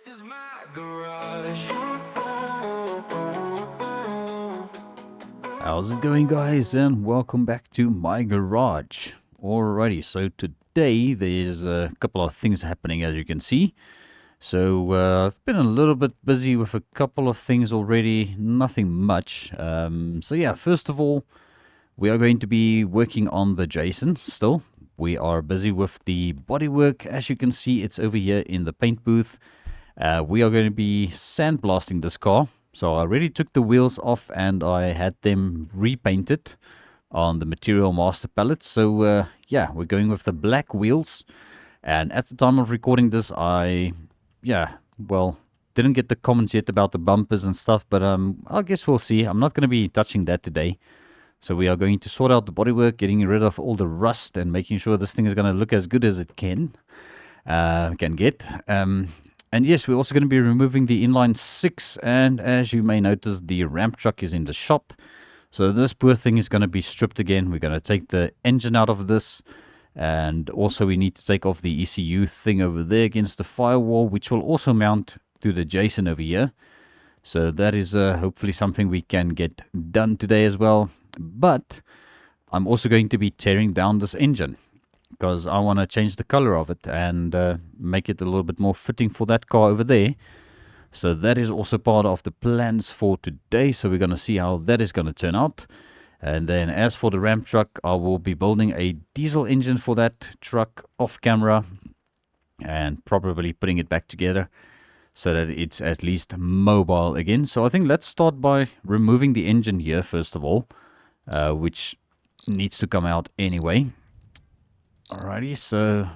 This is my garage. How's it going, guys, and welcome back to my garage. Alrighty, so today there's a couple of things happening, as you can see. So I've been a little bit busy with a couple of things already, nothing much. So yeah, first of all, we are going to be working on the Jason still. We are busy with the bodywork. As you can see, it's over here in the paint booth. We are going to be sandblasting this car. So I already took the wheels off and I had them repainted on the Material Master palette. So yeah, we're going with the black wheels. And at the time of recording this, didn't get the comments yet about the bumpers and stuff, but I guess we'll see. I'm not going to be touching that today. So we are going to sort out the bodywork, getting rid of all the rust and making sure this thing is going to look as good as it can get. And yes, we're also going to be removing the inline 6, and as you may notice, the ramp truck is in the shop. So this poor thing is going to be stripped again. We're going to take the engine out of this, and also we need to take off the ECU thing over there against the firewall, which will also mount to the Jason over here. So that is hopefully something we can get done today as well. But I'm also going to be tearing down this engine, because I want to change the color of it and make it a little bit more fitting for that car over there. So that is also part of the plans for today. So we're going to see how that is going to turn out. And then as for the ramp truck, I will be building a diesel engine for that truck off camera and probably putting it back together so that it's at least mobile again. So I think let's start by removing the engine here first of all, which needs to come out anyway. Alrighty, so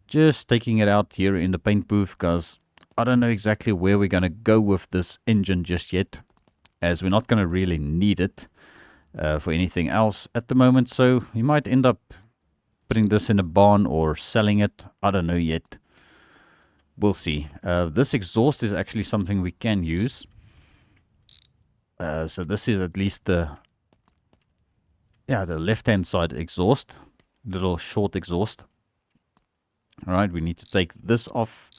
just taking it out here in the paint booth, because I don't know exactly where we're going to go with this engine just yet, as we're not going to really need it for anything else at the moment. So we might end up putting this in a barn or selling it. I don't know yet. We'll see. This exhaust is actually something we can use. So this is at least the left-hand side exhaust. Little short exhaust. Alright, we need to take this off.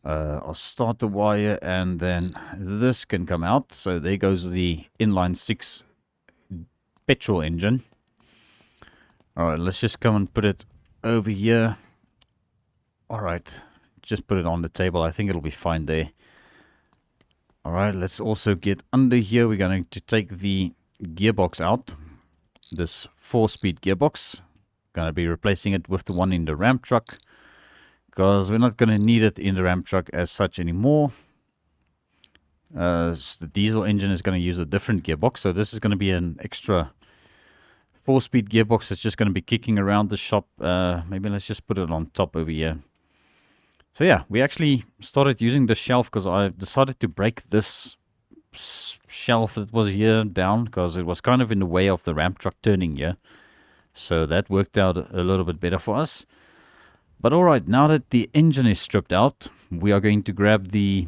I'll start the wire and then this can come out. So there goes the inline 6 petrol engine. Alright, let's just come and put it over here. Alright, just put it on the table. I think it'll be fine there. Alright, let's also get under here. We're going to take the gearbox out. This 4-speed gearbox. Gonna be replacing it with the one in the ramp truck, because we're not gonna need it in the ramp truck as such anymore. The diesel engine is gonna use a different gearbox, so this is gonna be an extra 4-speed gearbox that's just gonna be kicking around the shop. Maybe let's just put it on top over here. So yeah, we actually started using the shelf because I decided to break this shelf that was here down, because it was kind of in the way of the ramp truck turning here. So that worked out a little bit better for us. But alright, now that the engine is stripped out, we are going to grab the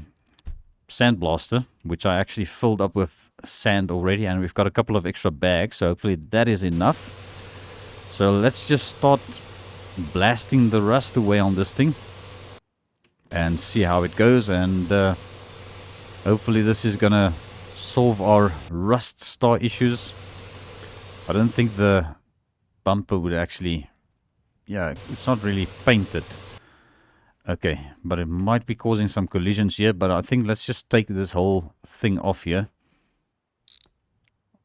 sandblaster, which I actually filled up with sand already, and we've got a couple of extra bags, so hopefully that is enough. So let's just start blasting the rust away on this thing and see how it goes. And hopefully this is gonna solve our rust star issues. I don't think the bumper would actually... yeah, it's not really painted. Okay, but it might be causing some collisions here. But I think let's just take this whole thing off here.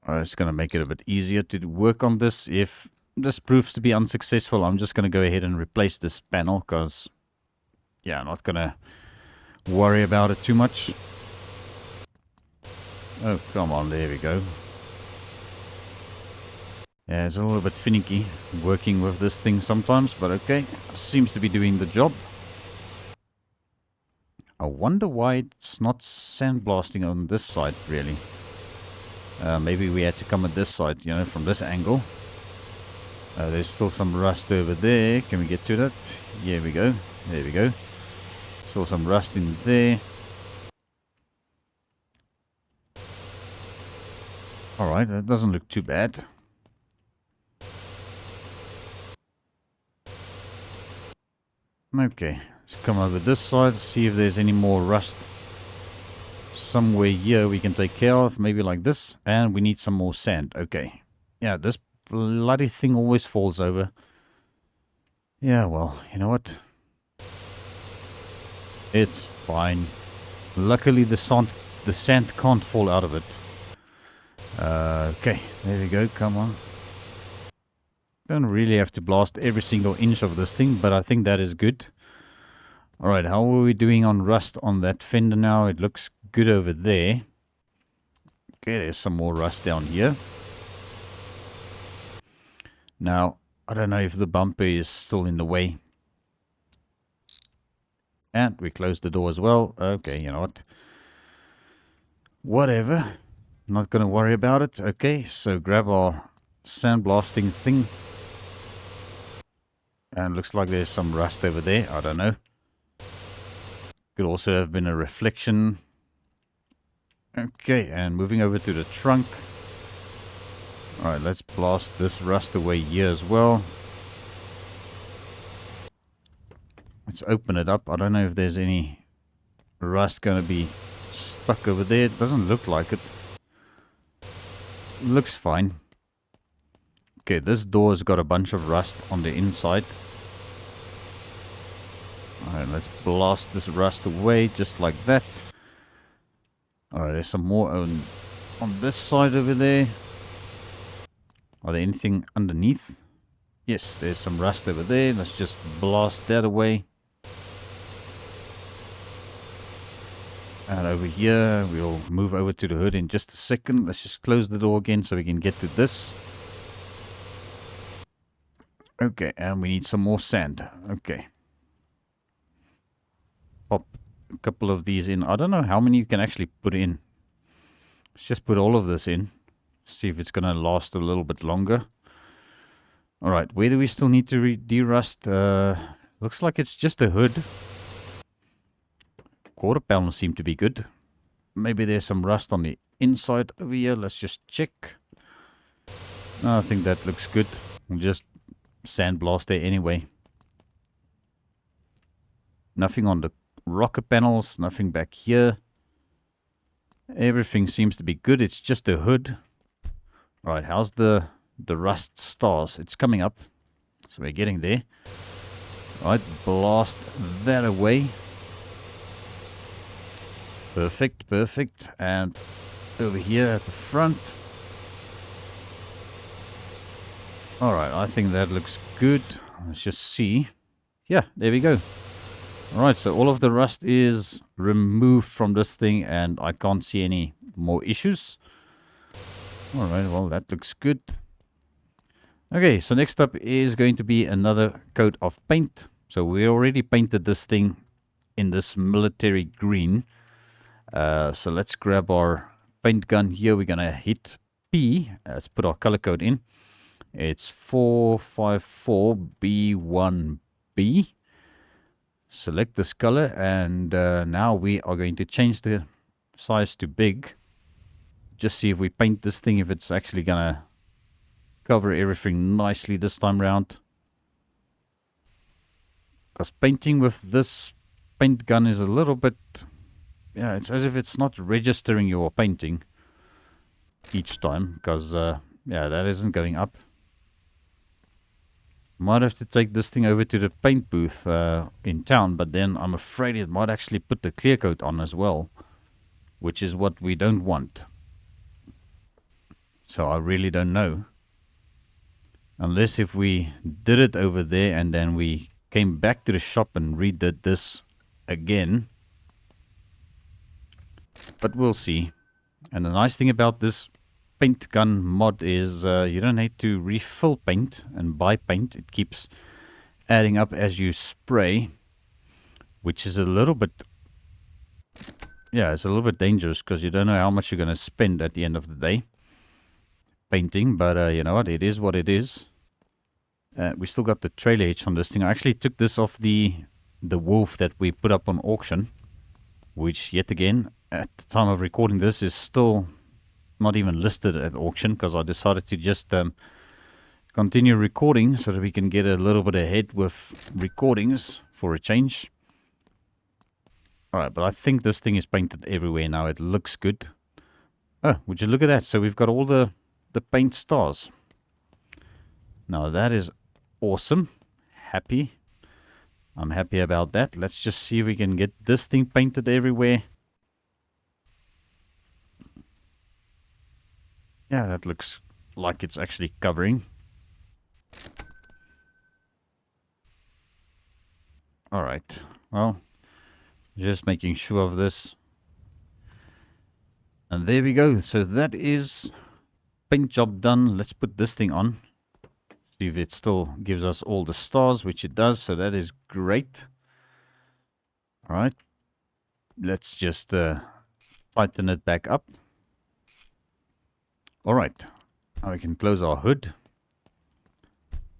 It's gonna make it a bit easier to work on this. If this proves to be unsuccessful, I'm just gonna go ahead and replace this panel, because yeah, I'm not gonna worry about it too much. Oh, come on, there we go. Yeah, it's a little bit finicky working with this thing sometimes, but okay. Seems to be doing the job. I wonder why it's not sandblasting on this side, really. Maybe we had to come at this side, you know, from this angle. There's still some rust over there. Can we get to that? Here we go. There we go. Still some rust in there. Alright, that doesn't look too bad. Okay, Let's come over this side, see if there's any more rust somewhere here we can take care of, maybe like this. And we need some more sand. Okay. Yeah, this bloody thing always falls over. Yeah, well, you know what? It's fine. Luckily the sand can't fall out of it. Okay, there we go, come on. Don't really have to blast every single inch of this thing, but I think that is good. Alright, how are we doing on rust on that fender now? It looks good over there. Okay, there's some more rust down here. Now, I don't know if the bumper is still in the way. And we closed the door as well. Okay, you know what? Whatever. Not going to worry about it. Okay, so grab our sandblasting thing. And looks like there's some rust over there. I don't know. Could also have been a reflection. Okay, and moving over to the trunk. Alright, let's blast this rust away here as well. Let's open it up. I don't know if there's any rust going to be stuck over there. It doesn't look like it. Looks fine. Okay, this door's got a bunch of rust on the inside. Alright, let's blast this rust away just like that. Alright, there's some more on this side over there. Are there anything underneath? Yes, there's some rust over there. Let's just blast that away. And over here, we'll move over to the hood in just a second. Let's just close the door again so we can get to this. Okay, and we need some more sand. Okay. Pop a couple of these in. I don't know how many you can actually put in. Let's just put all of this in. See if it's going to last a little bit longer. Alright, where do we still need to de-rust? Looks like it's just a hood. Quarter panel seem to be good. Maybe there's some rust on the inside over here. Let's just check. No, I think that looks good. We'll just sandblast there anyway. Nothing on the rocker panels. Nothing back here. Everything seems to be good. It's just a hood. Alright, how's the rust stars? It's coming up. So we're getting there. Alright, blast that away. Perfect, perfect. And over here at the front. Alright, I think that looks good. Let's just see. Yeah, there we go. Alright, so all of the rust is removed from this thing and I can't see any more issues. Alright, well that looks good. Okay, so next up is going to be another coat of paint. So we already painted this thing in this military green. So let's grab our paint gun here. We're going to hit P. Let's put our color code in. It's 454B1B. Select this color and now we are going to change the size to big. Just see if we paint this thing, if it's actually going to cover everything nicely this time round. Because painting with this paint gun is a little bit... yeah, it's as if it's not registering your painting each time, because, yeah, that isn't going up. Might have to take this thing over to the paint booth in town, but then I'm afraid it might actually put the clear coat on as well, which is what we don't want. So I really don't know. Unless if we did it over there and then we came back to the shop and redid this again. But we'll see. And the nice thing about this paint gun mod is you don't need to refill paint and buy paint. It keeps adding up as you spray, which is a little bit, yeah, it's a little bit dangerous because you don't know how much you're going to spend at the end of the day painting. But you know what, it is what it is. We still got the trailer hitch on this thing. I actually took this off the wolf that we put up on auction, which yet again at the time of recording this is still not even listed at auction, because I decided to just continue recording so that we can get a little bit ahead with recordings for a change. Alright, but I think this thing is painted everywhere now. It looks good. Oh, would you look at that? So we've got all the paint stars. Now that is awesome. Happy. I'm happy about that. Let's just see if we can get this thing painted everywhere. Yeah, that looks like it's actually covering. Alright, well, just making sure of this. And there we go. So that is paint job done. Let's put this thing on. See if it still gives us all the stars, which it does. So that is great. Alright, let's just tighten it back up. Alright, now we can close our hood.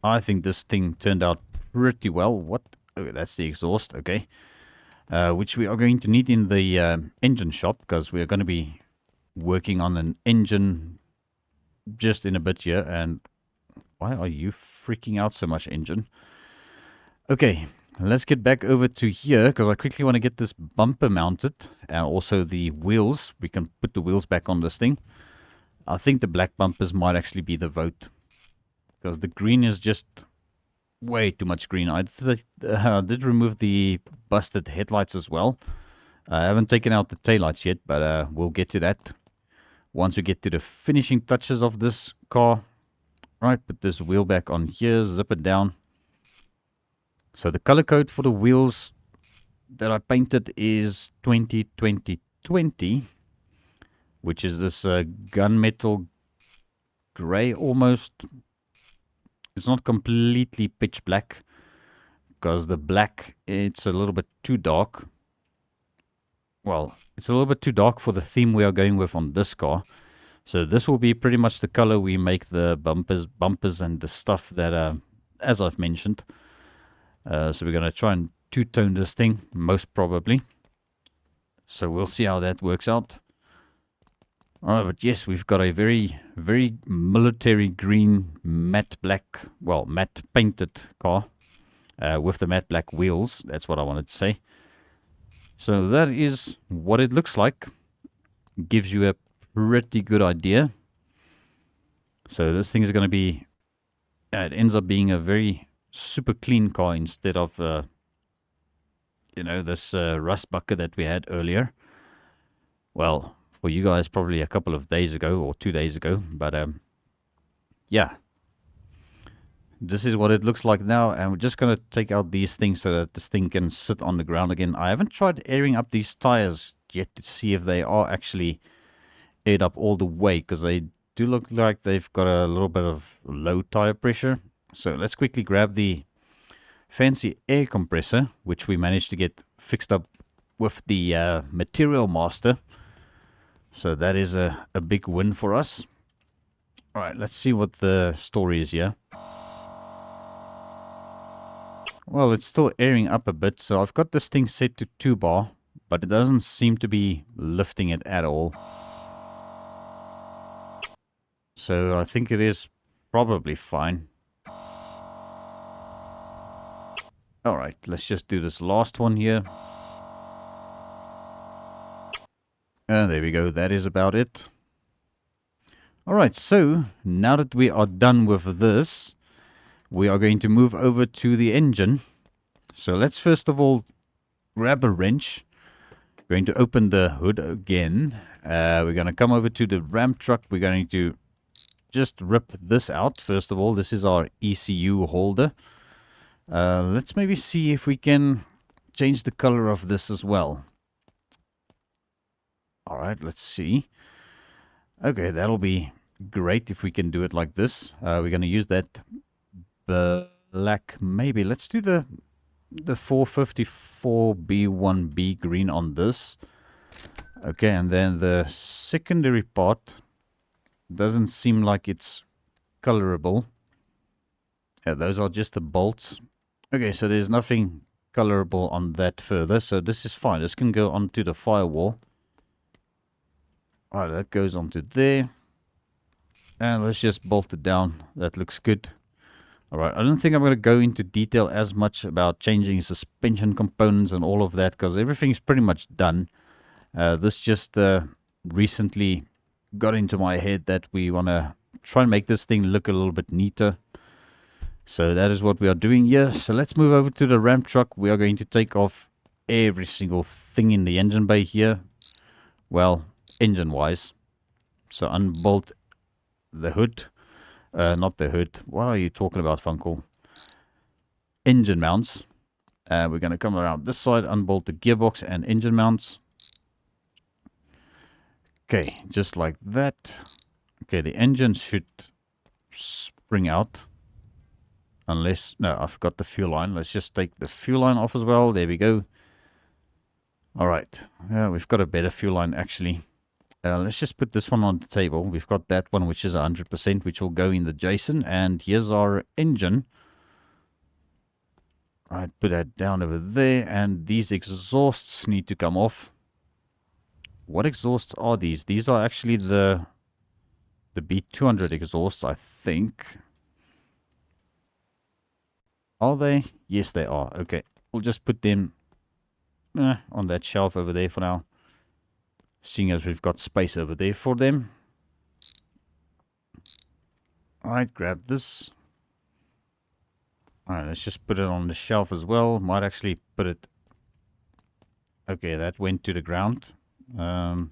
I think this thing turned out pretty well. What? Oh, that's the exhaust. Okay. Which we are going to need in the engine shop, because we are going to be working on an engine just in a bit here. And why are you freaking out so much, engine? Okay, let's get back over to here, because I quickly want to get this bumper mounted. And also the wheels. We can put the wheels back on this thing. I think the black bumpers might actually be the vote, because the green is just way too much green. I did remove the busted headlights as well. I haven't taken out the taillights yet, but we'll get to that once we get to the finishing touches of this car. Right, put this wheel back on here, zip it down. So the color code for the wheels that I painted is 20-20-20, which is this gunmetal gray almost. It's not completely pitch black, because the black, it's a little bit too dark. Well, it's a little bit too dark for the theme we are going with on this car. So this will be pretty much the color we make the bumpers and the stuff that, as I've mentioned. So we're going to try and two-tone this thing, most probably. So we'll see how that works out. Alright, but yes, we've got a very, very military green matte black, well, matte painted car with the matte black wheels. That's what I wanted to say. So that is what it looks like. Gives you a pretty good idea. So this thing is going to be, it ends up being a very super clean car instead of, you know, this rust bucket that we had earlier. Well, for you guys probably a couple of days ago or 2 days ago, but yeah, this is what it looks like now. And we're just going to take out these things so that this thing can sit on the ground again. I haven't tried airing up these tires yet to see if they are actually aired up all the way, because they do look like they've got a little bit of low tire pressure. So let's quickly grab the fancy air compressor, which we managed to get fixed up with the Material Master. So that is a big win for us. Alright, let's see what the story is here. Well, it's still airing up a bit, so I've got this thing set to 2 bar, but it doesn't seem to be lifting it at all. So I think it is probably fine. Alright, let's just do this last one here. And there we go, that is about it. Alright, so now that we are done with this, we are going to move over to the engine. So let's first of all grab a wrench. We're going to open the hood again. We're going to come over to the Ram truck. We're going to just rip this out. First of all, this is our ECU holder. Let's maybe see if we can change the color of this as well. Alright, let's see. Okay, that'll be great if we can do it like this. We're going to use that black, maybe. Let's do the 454B1B green on this. Okay, and then the secondary part doesn't seem like it's colorable. Yeah, those are just the bolts. Okay, so there's nothing colorable on that further, so this is fine. This can go onto the firewall. Alright, that goes onto there. And let's just bolt it down. That looks good. Alright, I don't think I'm going to go into detail as much about changing suspension components and all of that, because everything's pretty much done. This just recently got into my head that we want to try and make this thing look a little bit neater. So that is what we are doing here. So let's move over to the ramp truck. We are going to take off every single thing in the engine bay here. Well, engine-wise. So unbolt the hood. Not the hood. What are you talking about, Funcle? Engine mounts. We're going to come around this side, unbolt the gearbox and engine mounts. Okay, just like that. Okay, the engine should spring out. Unless, no, I forgot the fuel line. Let's just take the fuel line off as well. There we go. Alright, we've got a better fuel line actually. Let's just put this one on the table. We've got that one, which is 100%, which will go in the Jason. And here's our engine. Alright, put that down over there. And these exhausts need to come off. What exhausts are these? These are actually the B200 exhausts, I think. Are they? Yes, they are. Okay, we'll just put them on that shelf over there for now. Seeing as we've got space over there for them. Alright, grab this. Alright, let's just put it on the shelf as well. Might actually put it... Okay, that went to the ground. That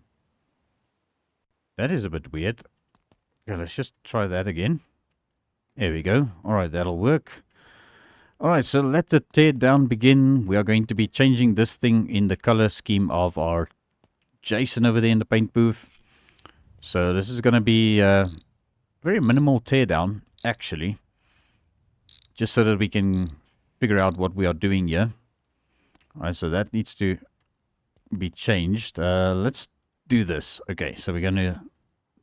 is a bit weird. Okay, let's just try that again. There we go. Alright, that'll work. Alright, so let the tear down begin. We are going to be changing this thing in the color scheme of our Jason over there in the paint booth. So this is going to be very minimal teardown, actually. Just so that we can figure out what we are doing here. Alright, so that needs to be changed. Let's do this. Okay, so we're going to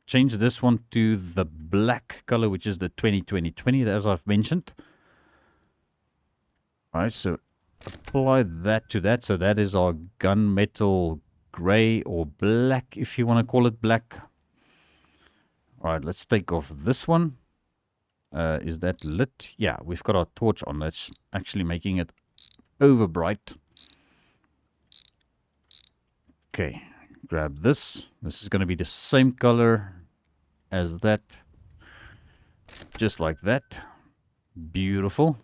change this one to the black color, which is the 20-20-20, as I've mentioned. Alright, so apply that to that. So that is our gunmetal gray or black, if you want to call it black. Alright, let's take off this one. Is that lit? Yeah, we've got our torch on. That's actually making it over bright. Okay, grab this. This is going to be the same color as that. Just like that. Beautiful.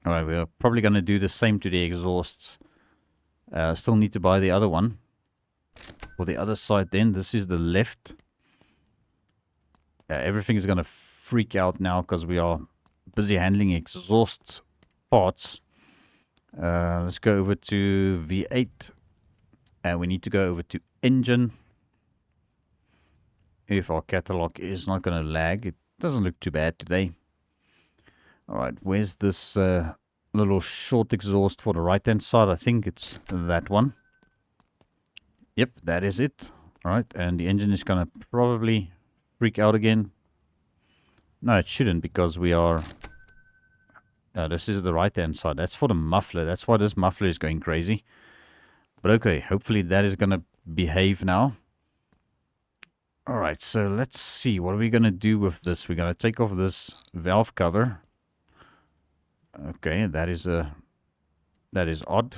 Alright, we're probably going to do the same to the exhausts. Still need to buy the other one. For the other side then, this is the left. Everything is going to freak out now because we are busy handling exhaust parts. Let's go over to V8. And we need to go over to engine. If our catalog is not going to lag. It doesn't look too bad today. Alright, where's this little short exhaust for the right hand side? I think it's that one. Yep, that is it. Alright, and the engine is going to probably freak out again. No, it shouldn't, because we are... this is the right hand side. That's for the muffler. That's why this muffler is going crazy. But okay, hopefully that is going to behave now. Alright, so let's see. What are we going to do with this? We're going to take off this valve cover. Okay, that is odd.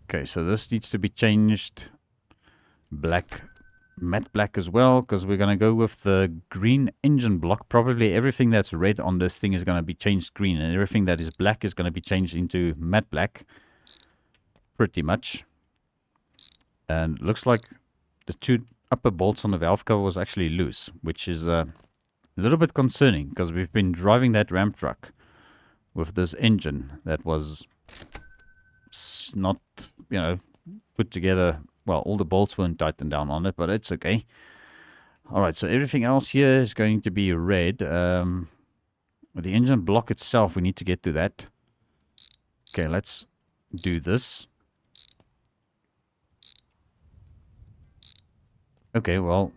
Okay, so this needs to be changed black, matte black as well, because we're going to go with the green engine block. Probably everything that's red on this thing is going to be changed green, and everything that is black is going to be changed into matte black. Pretty much. And looks like the two upper bolts on the valve cover was actually loose, which is a little bit concerning, because we've been driving that ramp truck with this engine that was not, you know, put together. Well, all the bolts weren't tightened down on it, but it's okay. Alright, so everything else here is going to be red. The engine block itself, we need to get to that. Okay, let's do this. Okay, well,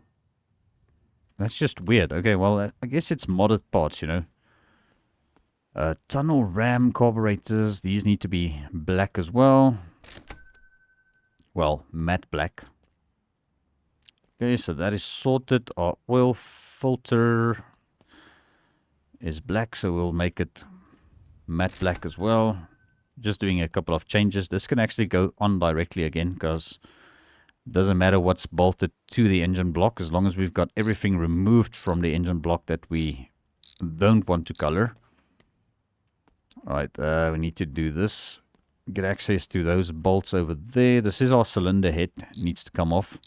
that's just weird. Okay, well, I guess it's modded parts, you know. Tunnel ram carburetors, these need to be black as well. Well, matte black. Okay, so that is sorted. Our oil filter is black, so we'll make it matte black as well. Just doing a couple of changes. This can actually go on directly again, because it doesn't matter what's bolted to the engine block, as long as we've got everything removed from the engine block that we don't want to color. Alright, we need to do this. Get access to those bolts over there. This is our cylinder head. It needs to come off.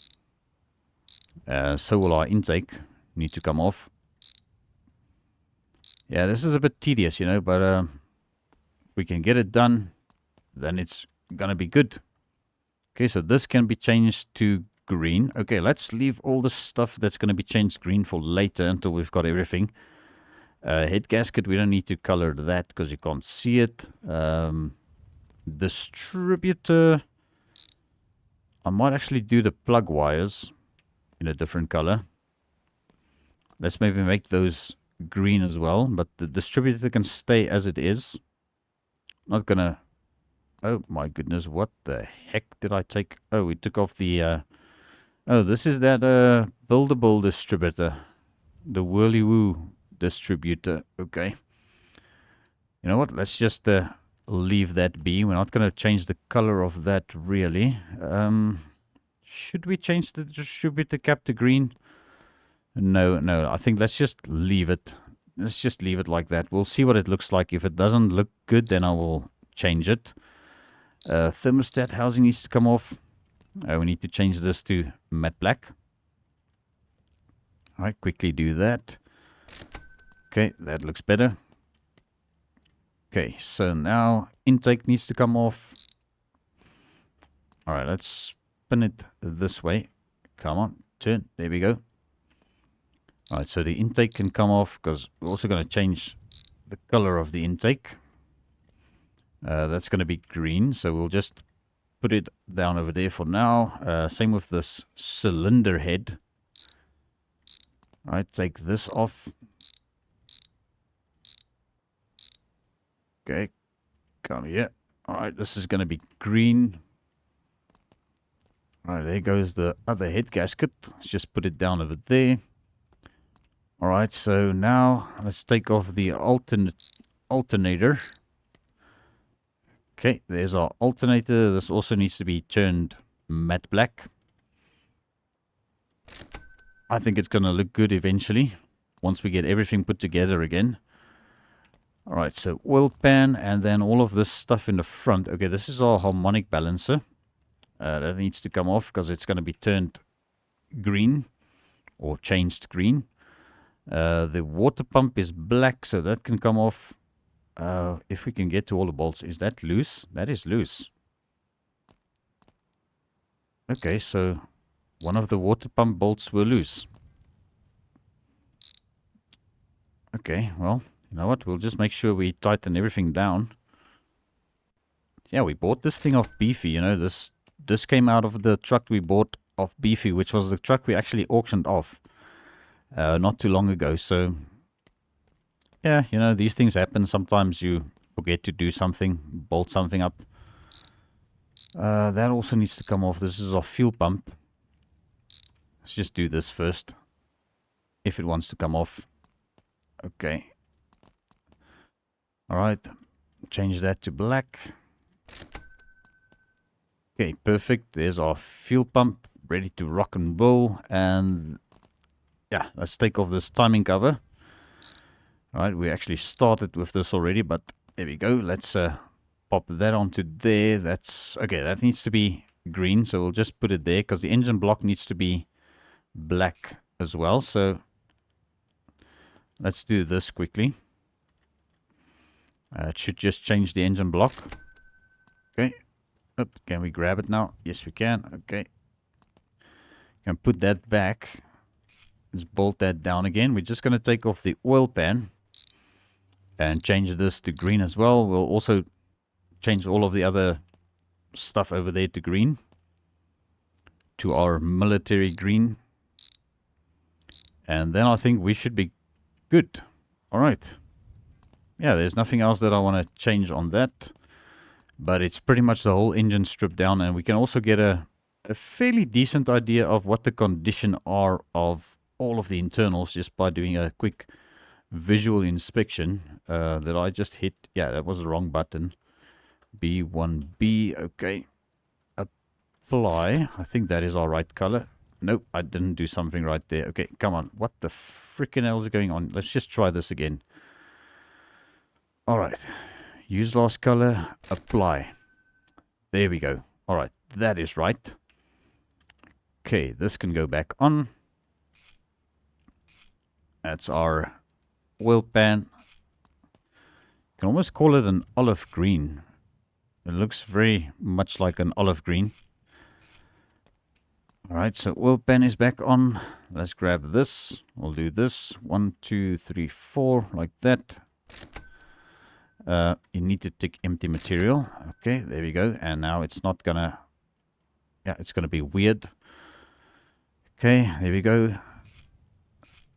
So will our intake. Need to come off. Yeah, this is a bit tedious, you know, but if we can get it done, then it's gonna be good. Okay, so this can be changed to green. Okay, let's leave all the stuff that's gonna be changed green for later until we've got everything. Head gasket, we don't need to color that because you can't see it. Distributor, I might actually do the plug wires in a different color. Let's maybe make those green as well, but the distributor can stay as it is. Not gonna... Oh my goodness, what the heck did I take? Oh, we took off the... Oh, this is that buildable distributor. The whirly-woo distributor. Okay. You know what? Let's just leave that be. We're not going to change the color of that really. Should we change the distributor cap to green? No. I think let's just leave it. Let's just leave it like that. We'll see what it looks like. If it doesn't look good, then I will change it. Thermostat housing needs to come off. We need to change this to matte black. Alright, quickly do that. Okay, that looks better. Okay, so now intake needs to come off. Alright, let's spin it this way. Come on, turn. There we go. Alright, so the intake can come off because we're also going to change the color of the intake. That's going to be green, so we'll just put it down over there for now. Same with this cylinder head. Alright, take this off. Okay, come here. Alright, this is going to be green. Alright, there goes the other head gasket. Let's just put it down over there. Alright, so now let's take off the alternator. Okay, there's our alternator. This also needs to be turned matte black. I think it's going to look good eventually, once we get everything put together again. Alright, so oil pan, and then all of this stuff in the front. Okay, this is our harmonic balancer. That needs to come off because it's going to be turned green, or changed green. The water pump is black, so that can come off. If we can get to all the bolts. Is that loose? That is loose. Okay, so one of the water pump bolts were loose. Okay, well, you know what? We'll just make sure we tighten everything down. Yeah, we bought this thing off Beefy, you know. This came out of the truck we bought off Beefy, which was the truck we actually auctioned off not too long ago. So, yeah, you know, these things happen. Sometimes you forget to do something, bolt something up. That also needs to come off. This is our fuel pump. Let's just do this first, if it wants to come off. Okay. Alright, change that to black. Okay, perfect. There's our fuel pump, ready to rock and roll. And yeah, let's take off this timing cover. Alright, we actually started with this already, but there we go. Let's pop that onto there. That's okay, that needs to be green, so we'll just put it there because the engine block needs to be black as well. So let's do this quickly. It should just change the engine block. Okay. Oh, can we grab it now? Yes, we can. Okay. Can put that back. Let's bolt that down again. We're just going to take off the oil pan and change this to green as well. We'll also change all of the other stuff over there to green, to our military green. And then I think we should be good. All right. Yeah, there's nothing else that I want to change on that. But it's pretty much the whole engine stripped down. And we can also get a fairly decent idea of what the condition are of all of the internals just by doing a quick visual inspection. Did I just hit? Yeah, that was the wrong button. B1B. Okay. Apply. I think that is our right color. Nope, I didn't do something right there. Okay, come on. What the freaking hell is going on? Let's just try this again. All right. Use last color. Apply. There we go. All right, that is right. Okay, this can go back on. That's our oil pan. You can almost call it an olive green. It looks very much like an olive green. Alright, so oil pan is back on. Let's grab this. We'll do this. 1, 2, 3, 4, like that. You need to tick empty material. Okay, there we go. And now it's not gonna... Yeah, it's gonna be weird. Okay, there we go.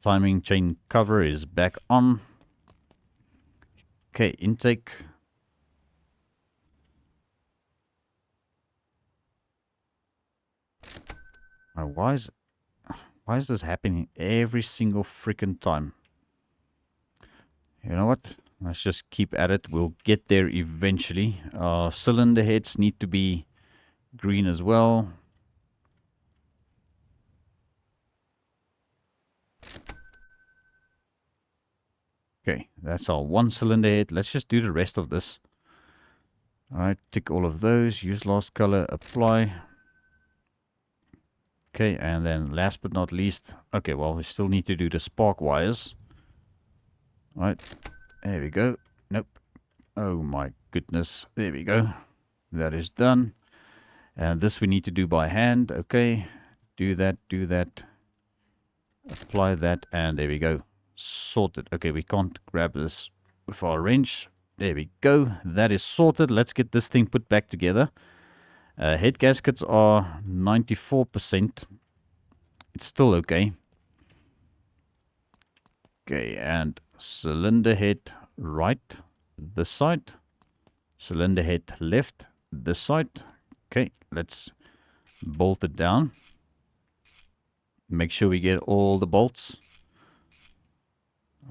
Timing chain cover is back on. Okay, intake. Why is this happening every single freaking time? You know what? Let's just keep at it. We'll get there eventually. Cylinder heads need to be green as well. Okay, that's our one cylinder head. Let's just do the rest of this. Alright, tick all of those. Use last color. Apply. Okay, and then last but not least, okay, well, we still need to do the spark wires. All right, there we go. Nope. Oh my goodness. There we go. That is done. And this we need to do by hand. Okay, do that, apply that, and there we go. Sorted. Okay, we can't grab this with our wrench. There we go. That is sorted. Let's get this thing put back together. Head gaskets are 94%. It's still okay. Okay, and cylinder head right, this side. Cylinder head left, this side. Okay, let's bolt it down. Make sure we get all the bolts.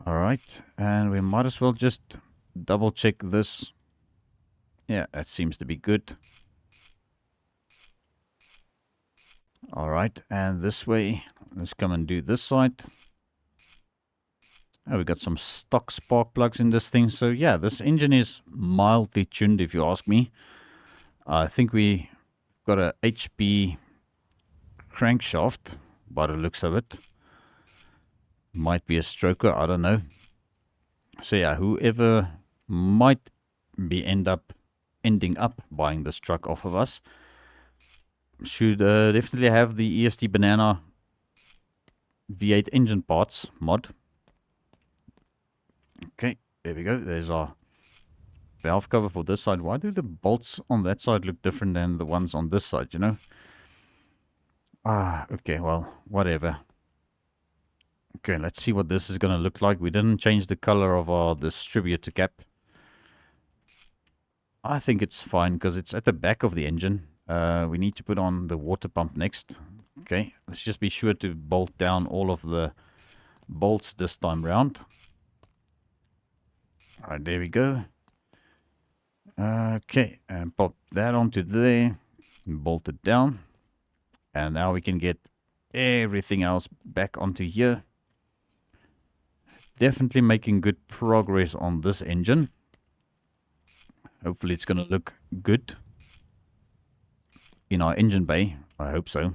Alright, and we might as well just double check this. Yeah, that seems to be good. Alright, and this way, let's come and do this side. Oh, we got some stock spark plugs in this thing. So yeah, this engine is mildly tuned if you ask me. I think we got a HP crankshaft by the looks of it. Might be a stroker, I don't know. So yeah, whoever might be ending up buying this truck off of us should definitely have the EST Banana V8 engine parts mod. Okay, there we go. There's our valve cover for this side. Why do the bolts on that side look different than the ones on this side, you know? Okay, well, whatever. Okay, let's see what this is going to look like. We didn't change the color of our distributor cap. I think it's fine because it's at the back of the engine. We need to put on the water pump next. Okay, let's just be sure to bolt down all of the bolts this time round. Alright, there we go. Okay, and pop that onto there. Bolt it down. And now we can get everything else back onto here. Definitely making good progress on this engine. Hopefully it's going to look good in our engine bay. I hope so.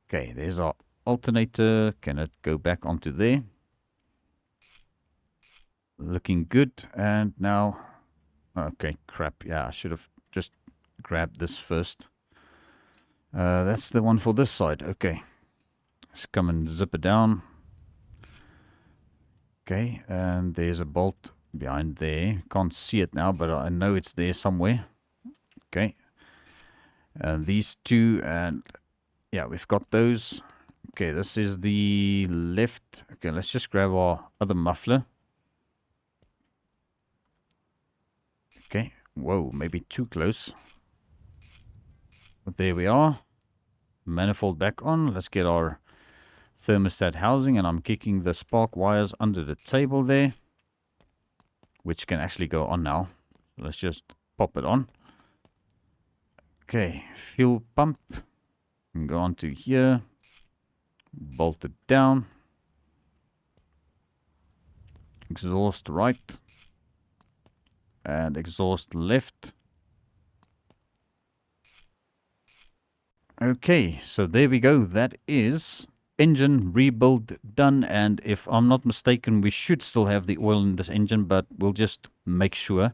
Okay, there's our alternator. Can it go back onto there? Looking good. And now... Okay, crap. Yeah, I should have just grabbed this first. That's the one for this side. Okay. Let's come and zip it down. Okay, and there's a bolt behind there. Can't see it now, but I know it's there somewhere. Okay. And these two, and yeah, we've got those. Okay, this is the left. Okay, let's just grab our other muffler. Okay, whoa, maybe too close. But there we are. Manifold back on. Let's get our thermostat housing, and I'm kicking the spark wires under the table there, which can actually go on now. Let's just pop it on. Okay, fuel pump. And go on to here. Bolt it down. Exhaust right. And exhaust left. Okay, so there we go. That is engine rebuild done. And if I'm not mistaken, we should still have the oil in this engine, but we'll just make sure.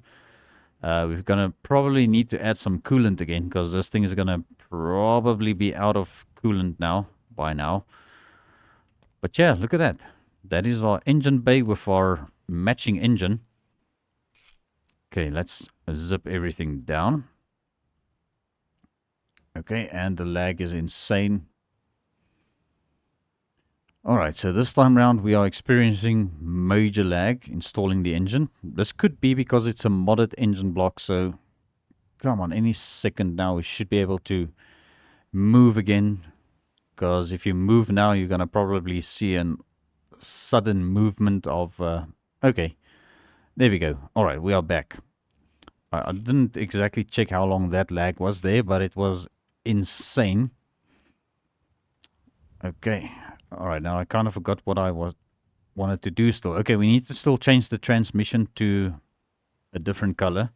We're going to probably need to add some coolant again, because this thing is going to probably be out of coolant now, by now. But yeah, look at that. That is our engine bay with our matching engine. Okay, let's zip everything down. Okay, and the lag is insane. Alright, so this time around we are experiencing major lag installing the engine. This could be because it's a modded engine block, so come on, any second now we should be able to move again. Because if you move now, you're going to probably see a sudden movement of... okay, there we go. Alright, we are back. I didn't exactly check how long that lag was there, but it was insane. Okay. Alright, now I kind of forgot what I wanted to do still. Okay, we need to still change the transmission to a different color.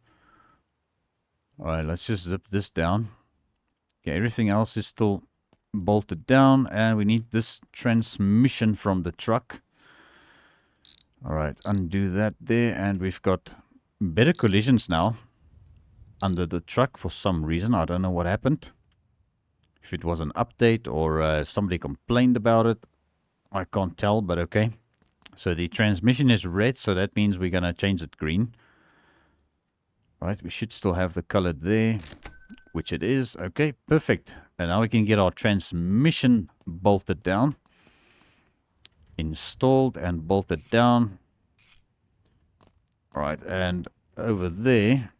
Alright, let's just zip this down. Okay, everything else is still bolted down, and we need this transmission from the truck. Alright, undo that there, and we've got better collisions now under the truck for some reason. I don't know what happened. If it was an update or somebody complained about it, I can't tell, but okay. So the transmission is red, so that means we're going to change it green. Right, we should still have the color there, which it is. Okay, perfect. And now we can get our transmission bolted down. Installed and bolted down. Alright, and over there,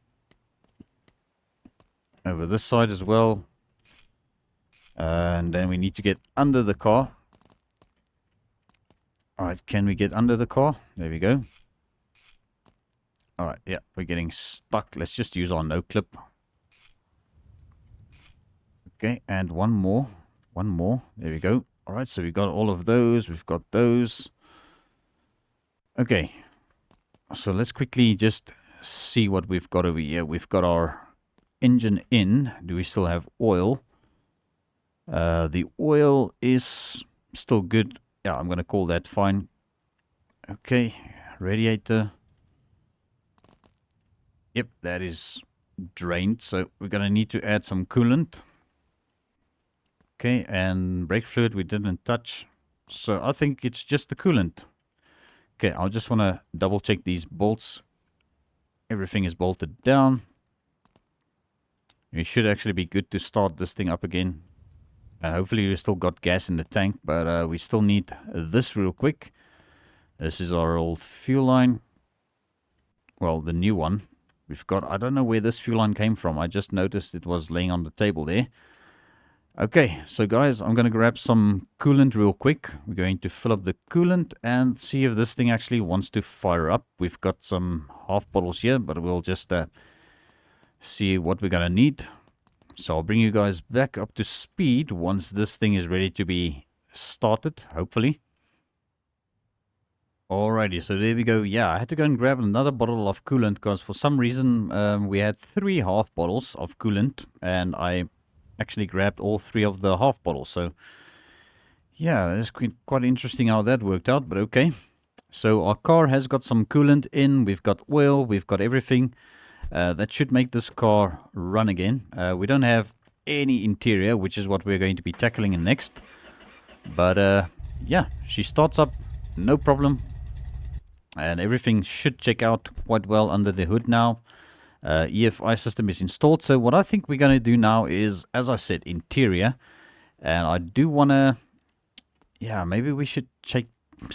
over this side as well. And then we need to get under the car. Alright, can we get under the car? There we go. Alright, yeah, we're getting stuck. Let's just use our no clip. Okay, and one more. One more. There we go. Alright, so we got all of those. We've got those. Okay. So let's quickly just see what we've got over here. We've got our engine in. Do we still have oil? The oil is still good. Yeah, I'm going to call that fine. Okay, radiator. Yep, that is drained. So we're going to need to add some coolant. Okay, and brake fluid we didn't touch. So I think it's just the coolant. Okay, I just want to double check these bolts. Everything is bolted down. We should actually be good to start this thing up again. And hopefully we still got gas in the tank, but we still need this real quick. This is our old fuel line. Well, the new one. We've got, I don't know where this fuel line came from. I just noticed it was laying on the table there. Okay, so guys, I'm going to grab some coolant real quick. We're going to fill up the coolant and see if this thing actually wants to fire up. We've got some half bottles here, but we'll just see what we're going to need. So I'll bring you guys back up to speed once this thing is ready to be started, hopefully. Alrighty, so there we go. Yeah, I had to go and grab another bottle of coolant because for some reason we had 3 half bottles of coolant and I actually grabbed all 3 of the half bottles. So yeah, it's quite interesting how that worked out, but okay. So our car has got some coolant in, we've got oil, we've got everything. That should make this car run again. We don't have any interior, which is what we're going to be tackling in next. But yeah, she starts up, no problem. And everything should check out quite well under the hood now. EFI system is installed. So what I think we're going to do now is, as I said, interior. And I do want to... Yeah, maybe we should check...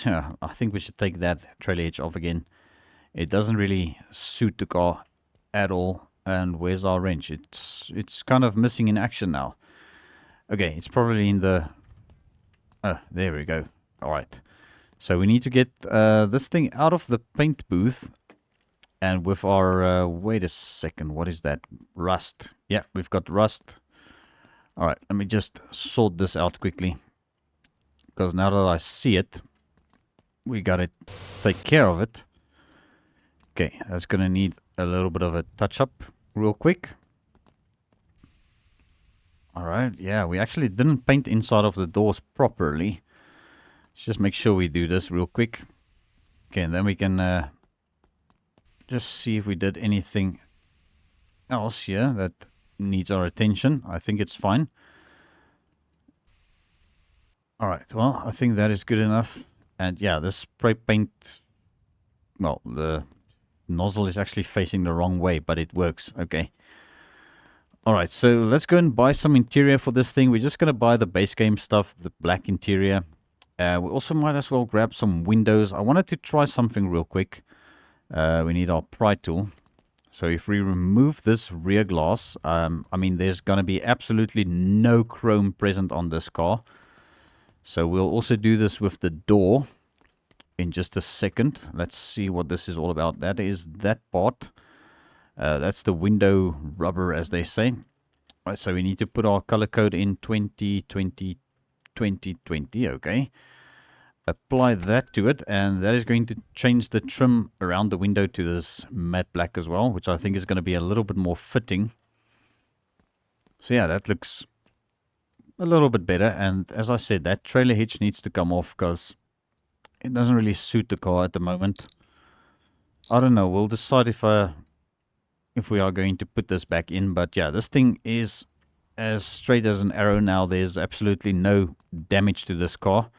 I think we should take that trailer hitch off again. It doesn't really suit the car at all. And where's our wrench? It's kind of missing in action now. Okay, it's probably in the... Oh, there we go. All right. So we need to get this thing out of the paint booth. And with our, wait a second, what is that? Rust. Yeah, we've got rust. All right, let me just sort this out quickly. Because now that I see it, we got to take care of it. Okay, that's going to need a little bit of a touch-up real quick. All right, yeah, we actually didn't paint inside of the doors properly. Let's just make sure we do this real quick. Okay, and then we can just see if we did anything else here that needs our attention. I think it's fine. All right, well, I think that is good enough. And yeah, this spray paint, well, the nozzle is actually facing the wrong way, but it works. Okay. All right, so let's go and buy some interior for this thing. We're just going to buy the base game stuff, the black interior. We also might as well grab some windows. I wanted to try something real quick. We need our pry tool. So if we remove this rear glass, I mean, there's going to be absolutely no chrome present on this car. So we'll also do this with the door in just a second. Let's see what this is all about. That is that part. That's the window rubber, as they say. Right, so we need to put our color code in 2020. Okay. Apply that to it, and that is going to change the trim around the window to this matte black as well, which I think is going to be a little bit more fitting. So yeah, that looks a little bit better. And as I said, that trailer hitch needs to come off because it doesn't really suit the car at the moment. I don't know. We'll decide if we are going to put this back in. But yeah, this thing is as straight as an arrow now. There's absolutely no damage to this car.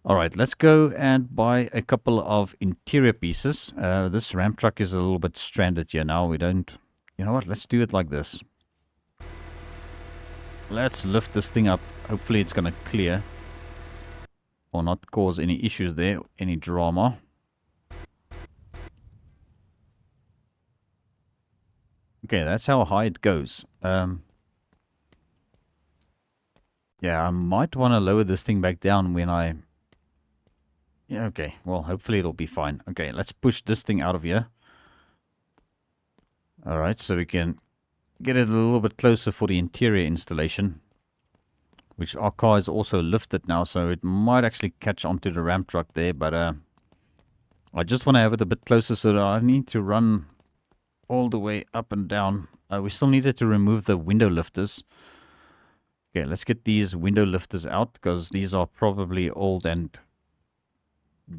All right, let's go and buy a couple of interior pieces. This Ram truck is a little bit stranded here now. We don't... You know what? Let's do it like this. Let's lift this thing up. Hopefully it's going to clear. Or not cause any issues there. Any drama. Okay, that's how high it goes. Yeah, I might want to lower this thing back down when I... Yeah, okay. Well, hopefully it'll be fine. Okay, let's push this thing out of here. Alright, so we can get it a little bit closer for the interior installation. Which our car is also lifted now, so it might actually catch onto the Ram truck there. But I just want to have it a bit closer, so that I need to run all the way up and down. We still needed to remove the window lifters. Okay, let's get these window lifters out, because these are probably old and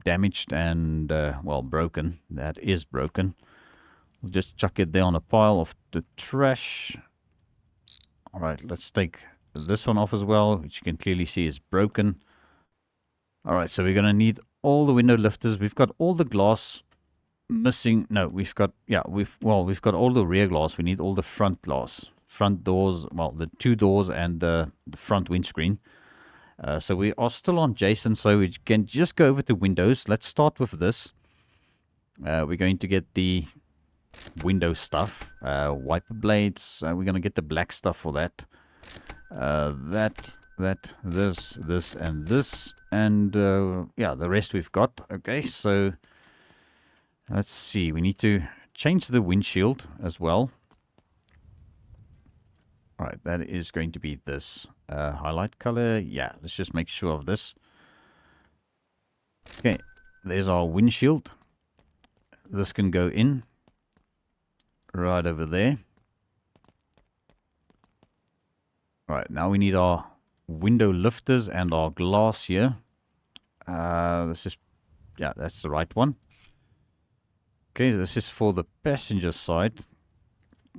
damaged and, well, broken. That is broken. We'll just chuck it there on a pile of the trash. Alright, let's take this one off as well, which you can clearly see is broken. Alright, so we're going to need all the window lifters. We've got all the glass missing. No, we've got, yeah, we've got all the rear glass. We need all the front glass. Front doors, well, the two doors and the front windscreen. So we are still on Jason, so we can just go over to Windows. Let's start with this. We're going to get the window stuff, wiper blades. We're going to get the black stuff for that. This, and this, and yeah, the rest we've got. Okay, so let's see. We need to change the windshield as well. Alright, that is going to be this highlight color. Yeah, let's just make sure of this. Okay, there's our windshield. This can go in right over there. Alright, now we need our window lifters and our glass here. Let's just, yeah, that's the right one. Okay, this is for the passenger side.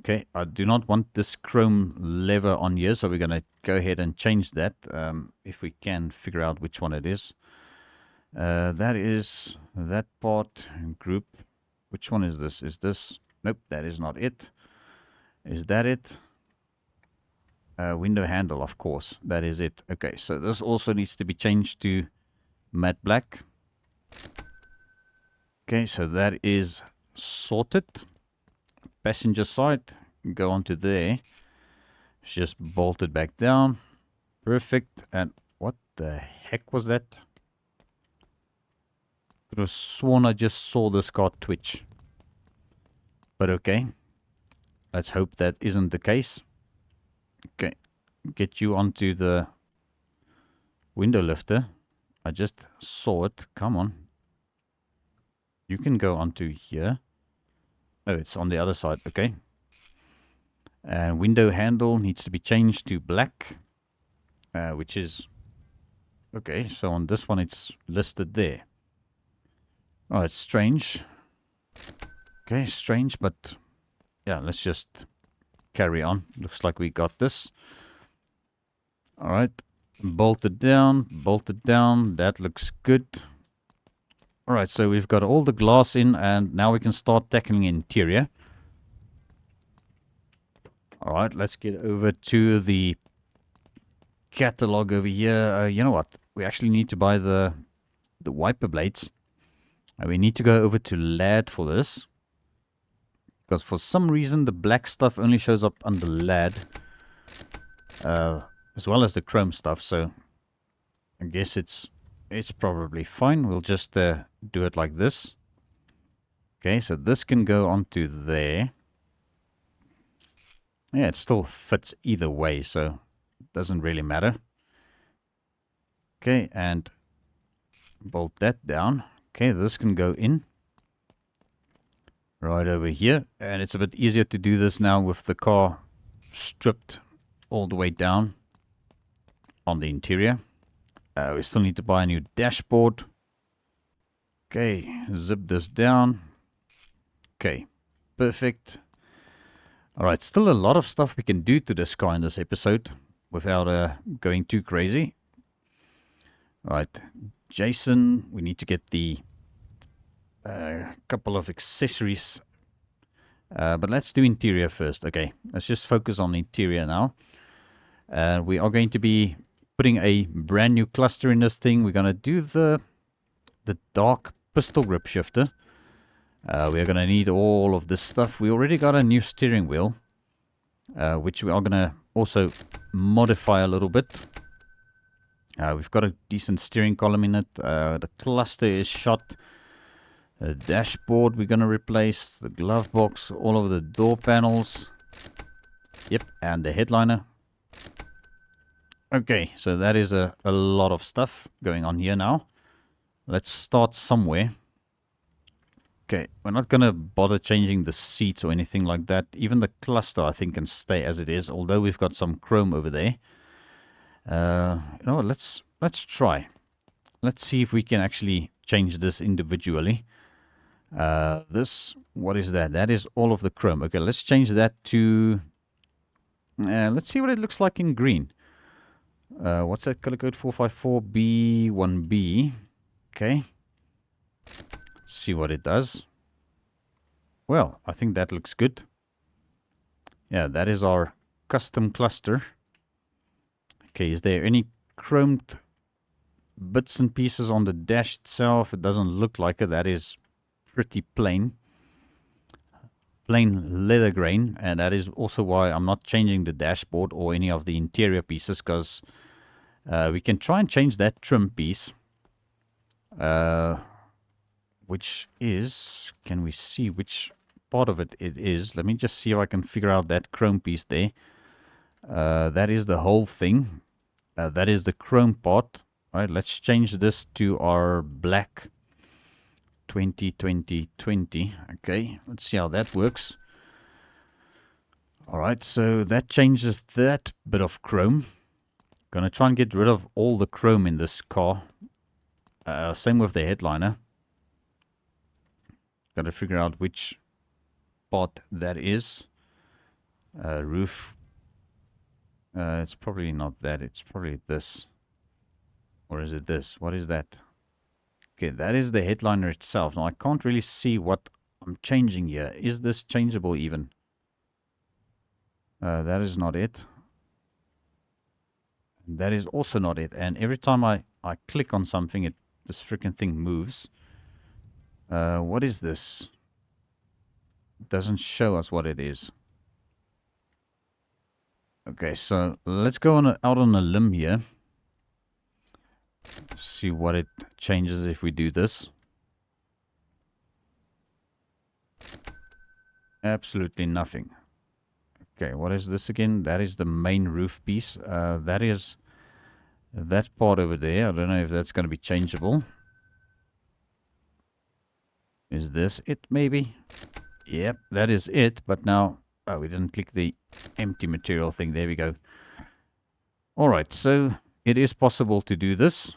Okay, I do not want this chrome lever on here, so we're going to go ahead and change that, if we can figure out which one it is. That is that part group. Which one is this? Is this? Nope, that is not it. Is that it? Window handle, of course. That is it. Okay, so this also needs to be changed to matte black. Okay, so that is sorted. Passenger side, go onto there. It's just bolted back down. Perfect. And what the heck was that? Could have sworn I just saw this car twitch. But okay. Let's hope that isn't the case. Okay. Get you onto the window lifter. I just saw it. Come on. You can go onto here. Oh, it's on the other side. Okay. And window handle needs to be changed to black. Which is... Okay, so on this one it's listed there. Oh, it's strange. Okay, strange, but... Yeah, let's just carry on. Looks like we got this. Alright. Bolted down. Bolted down. That looks good. Alright, so we've got all the glass in, and now we can start tackling interior. Alright, let's get over to the catalog over here. You know what? We actually need to buy the wiper blades. We need to go over to LAD for this. Because for some reason the black stuff only shows up under LAD. As well as the chrome stuff, so I guess it's probably fine. We'll just do it like this. Okay, so this can go onto there. Yeah, it still fits either way, so it doesn't really matter. Okay, and bolt that down. Okay, this can go in. Right over here. And it's a bit easier to do this now with the car stripped all the way down on the interior. We still need to buy a new dashboard. Okay, zip this down. Okay, perfect. Alright, still a lot of stuff we can do to this car in this episode without going too crazy. Alright, Jason, we need to get the couple of accessories. But let's do interior first. Okay, let's just focus on interior now. We are going to be putting a brand new cluster in this thing. We're going to do the dark pistol grip shifter. We're going to need all of this stuff. We already got a new steering wheel, which we are going to also modify a little bit. We've got a decent steering column in it. The cluster is shot. The dashboard we're going to replace. The glove box, all of the door panels. Yep, and the headliner. Okay, so that is a lot of stuff going on here now. Let's start somewhere. Okay, we're not going to bother changing the seats or anything like that. Even the cluster, I think, can stay as it is, although we've got some chrome over there. You know what, let's try. Let's see if we can actually change this individually. This, what is that? That is all of the chrome. Okay, let's change that to... let's see what it looks like in green. What's that color code? 454B1B. Okay. Let's see what it does. Well, I think that looks good. Yeah, that is our custom cluster. Okay, is there any chromed bits and pieces on the dash itself? It doesn't look like it. That is pretty plain. Plain leather grain. And that is also why I'm not changing the dashboard or any of the interior pieces, because we can try and change that trim piece. Which is... Can we see which part of it is? Let me just see if I can figure out that chrome piece there. That is the whole thing. That is the chrome part. Alright, let's change this to our black 20. Okay, let's see how that works. Alright, so that changes that bit of chrome. Gonna try and get rid of all the chrome in this car. Same with the headliner. Gotta figure out which part that is. Roof. It's probably not that. It's probably this. Or is it this? What is that? Okay, that is the headliner itself. Now, I can't really see what I'm changing here. Is this changeable even? That is not it. That is also not it. And every time I click on something, this freaking thing moves. What is this? It doesn't show us what it is. Okay, so let's go out on a limb here. See what it changes if we do this. Absolutely nothing. Okay, what is this again? That is the main roof piece. That is that part over there. I don't know if that's going to be changeable. Is this it maybe? Yep, that is it. But now, oh, we didn't click the empty material thing. There we go. Alright, so it is possible to do this.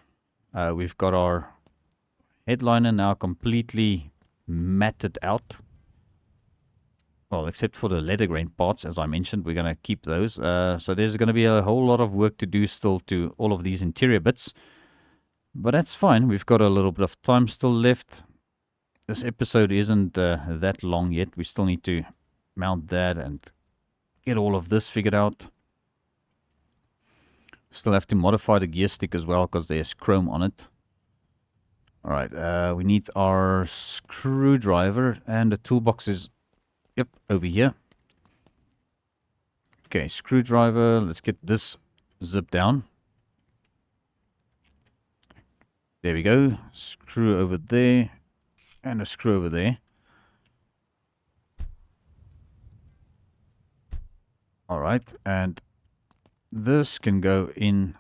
We've got our headliner now completely matted out. Well, except for the leather grain parts, as I mentioned, we're going to keep those. So there's going to be a whole lot of work to do still to all of these interior bits. But that's fine. We've got a little bit of time still left. This episode isn't that long yet. We still need to mount that and get all of this figured out. Still have to modify the gear stick as well because there's chrome on it. Alright, we need our screwdriver and the toolbox is... Yep, over here. Okay, screwdriver. Let's get this zip down. There we go. Screw over there. And a screw over there. Alright, and this can go in.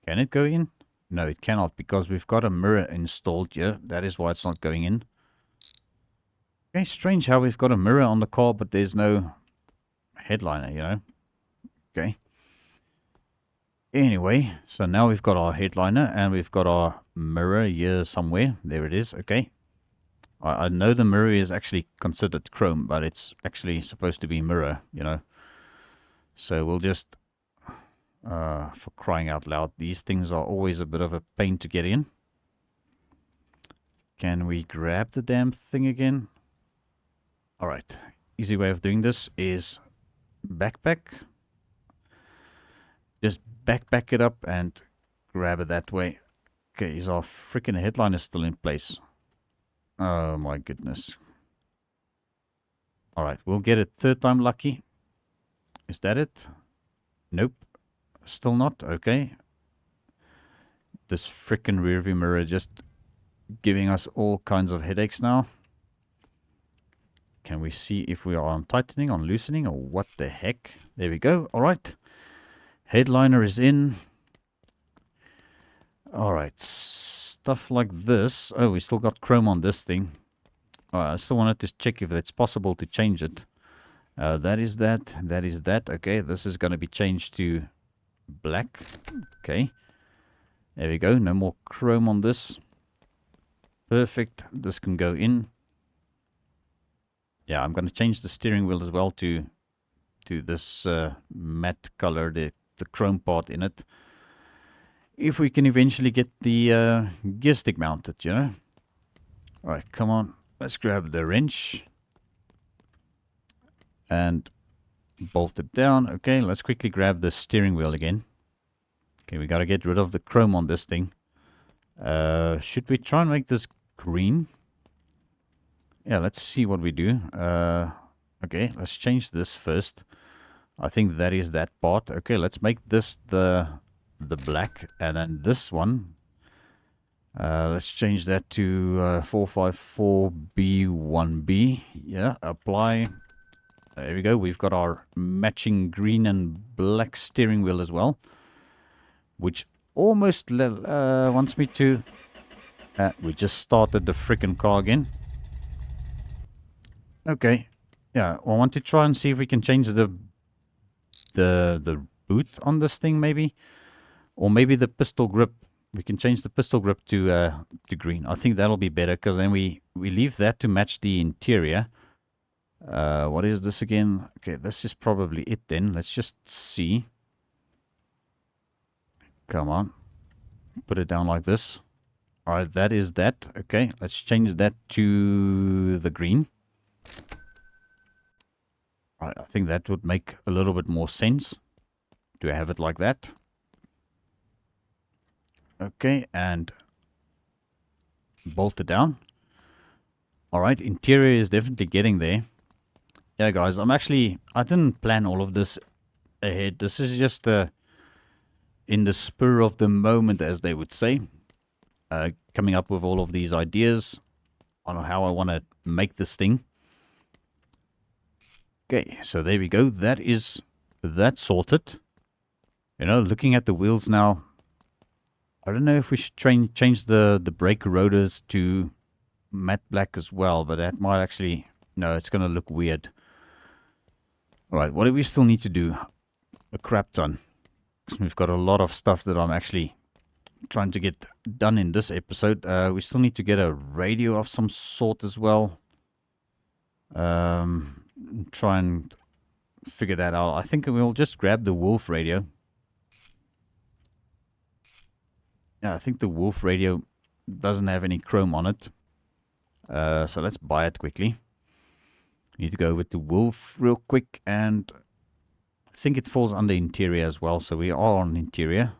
Can it go in? No, it cannot because we've got a mirror installed here. That is why it's not going in. Okay, strange how we've got a mirror on the car, but there's no headliner, you know. Okay. Anyway, so now we've got our headliner and we've got our mirror here somewhere. There it is. Okay. I know the mirror is actually considered chrome, but it's actually supposed to be mirror, you know. So we'll just, for crying out loud, these things are always a bit of a pain to get in. Can we grab the damn thing again? Alright, easy way of doing this is backpack. Just backpack it up and grab it that way. Okay, is our freaking headliner still in place? Oh my goodness. Alright, we'll get it third time lucky. Is that it? Nope. Still not? Okay. This freaking rearview mirror just giving us all kinds of headaches now. Can we see if we are on tightening, on loosening, or what the heck? There we go. Alright. Headliner is in. Alright. Stuff like this. Oh, we still got chrome on this thing. I still wanted to check if it's possible to change it. That is that. That is that. Okay, this is going to be changed to black. Okay. There we go. No more chrome on this. Perfect. This can go in. Yeah, I'm going to change the steering wheel as well to this matte color, the chrome part in it. If we can eventually get the gear stick mounted, you know. Alright, come on. Let's grab the wrench. And bolt it down. Okay, let's quickly grab the steering wheel again. Okay, we got to get rid of the chrome on this thing. Should we try and make this green? Yeah, let's see what we do. Okay, let's change this first. I think that is that part. Okay, let's make this the black, and then this one. Let's change that to 454B1B. Yeah, apply. There we go. We've got our matching green and black steering wheel as well, which almost wants me to. We just started the freaking car again. Okay, yeah, I want to try and see if we can change the boot on this thing, maybe, or maybe the pistol grip. We can change the pistol grip to green. I think that'll be better because then we leave that to match the interior. What is this again? Okay, this is probably it then. Let's just see. Come on, put it down like this. All right, that is that. Okay, let's change that to the green. Right, I think that would make a little bit more sense to have it like that. Okay, and bolt it down. Alright, interior is definitely getting there. Yeah, guys, I didn't plan all of this ahead. This is just in the spur of the moment, as they would say, coming up with all of these ideas on how I want to make this thing. Okay, so there we go. That is that sorted. You know, looking at the wheels now, I don't know if we should change the brake rotors to matte black as well, but that might actually, no, it's going to look weird. All right, what do we still need to do? A crap ton. We've got a lot of stuff that I'm actually trying to get done in this episode. We still need to get a radio of some sort as well. Try and figure that out. I think we'll just grab the Wolf radio. Yeah, I think the Wolf radio doesn't have any chrome on it. So let's buy it quickly. Need to go with the Wolf real quick, and I think it falls under interior as well, so we are on interior.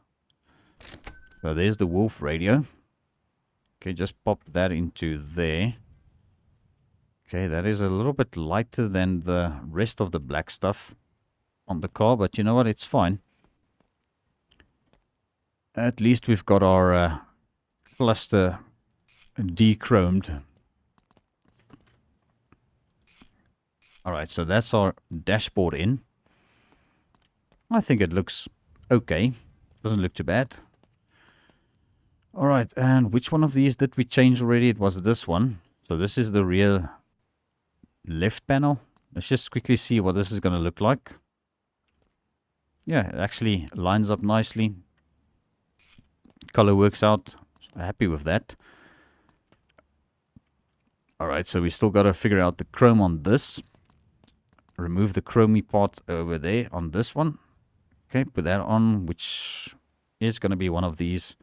So there's the Wolf radio. Okay, just pop that into there. Okay, that is a little bit lighter than the rest of the black stuff on the car, but you know what, it's fine. At least we've got our cluster de-chromed. Alright, so that's our dashboard in. I think it looks okay. Doesn't look too bad. Alright, and which one of these did we change already? It was this one. So this is the rear left panel. Let's just quickly see what this is going to look like. Yeah, it actually lines up nicely. Color works out. Happy with that. Alright, so we still got to figure out the chrome on this. Remove the chromey part over there on this one. Okay, put that on, which is going to be one of these.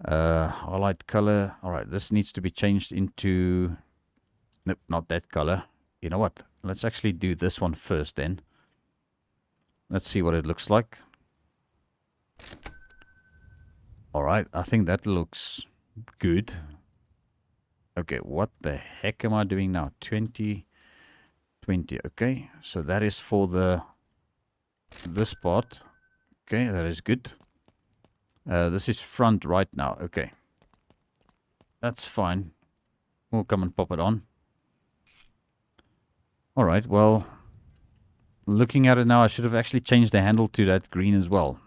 Highlight color. Alright, this needs to be changed into... Nope, not that color. You know what? Let's actually do this one first then. Let's see what it looks like. Alright, I think that looks good. Okay, what the heck am I doing now? 20... 20. Okay, so that is for this part. Okay, that is good. This is front right now. Okay, that's fine. We'll come and pop it on. All right, well, looking at it now, I should have actually changed the handle to that green as well.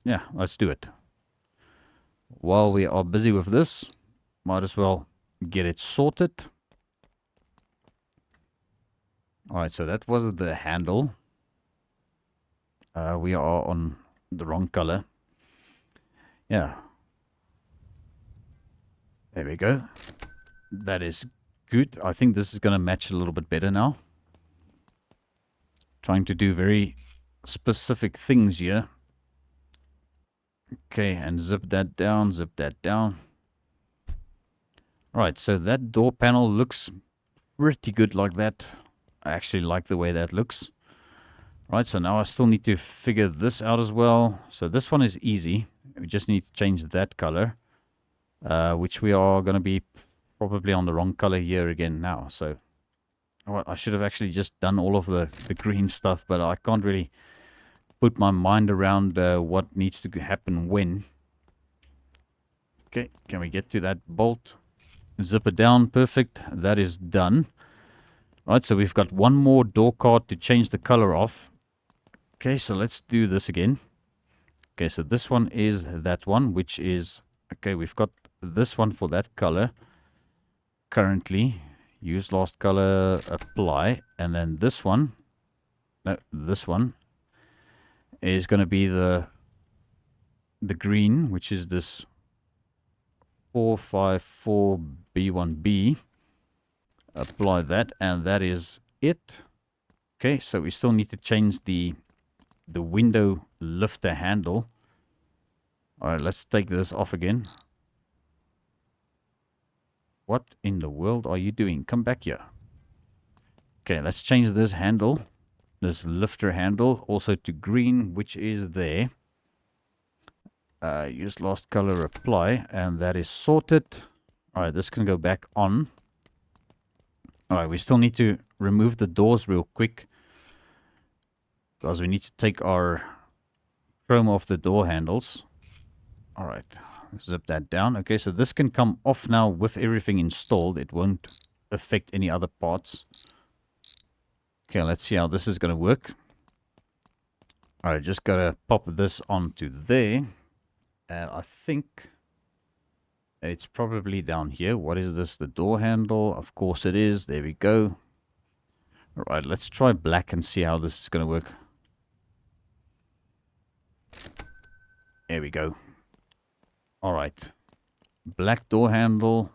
Yeah, let's do it. While we are busy with this, might as well get it sorted. Alright, so that was the handle. We are on the wrong color. Yeah. There we go. That is good. I think this is going to match a little bit better now. Trying to do very specific things here. Okay, and zip that down, zip that down. Alright, so that door panel looks pretty good like that. I actually like the way that looks. Right, so now I still need to figure this out as well. So this one is easy. We just need to change that color. Which we are going to be probably on the wrong color here again now. So I should have actually just done all of the green stuff, but I can't really put my mind around what needs to happen when. Okay, can we get to that bolt? Zip it down, perfect. That is done. Right, so we've got one more door card to change the color of. Okay, so let's do this again. Okay, so this one is that one, which is... Okay, we've got this one for that color. Currently, use last color, apply. And then this one... No, this one is going to be the green, which is this 454B1B. Apply that, and that is it. Okay, so we still need to change the window lifter handle. Alright, let's take this off again. What in the world are you doing? Come back here. Okay, let's change this handle, this lifter handle, also to green, which is there. Use last color, apply, and that is sorted. Alright, this can go back on. Alright, we still need to remove the doors real quick, because we need to take our chrome off the door handles. Alright, zip that down. Okay, so this can come off now with everything installed. It won't affect any other parts. Okay, let's see how this is going to work. Alright, just gotta pop this onto there. And I think it's probably down here. What is this? The door handle? Of course it is. There we go. Alright, let's try black and see how this is going to work. There we go. Alright. Black door handle.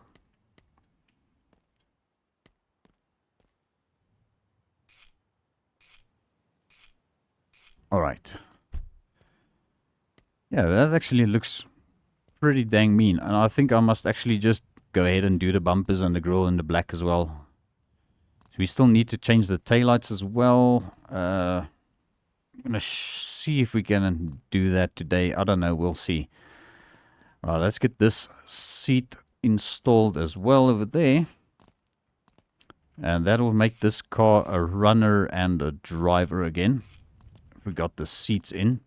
Alright. Yeah, that actually looks pretty dang mean. And I think I must actually just go ahead and do the bumpers and the grille in the black as well. So we still need to change the taillights as well. I'm going to see if we can do that today. I don't know. We'll see. Alright, let's get this seat installed as well over there. And that will make this car a runner and a driver again. If we got the seats in.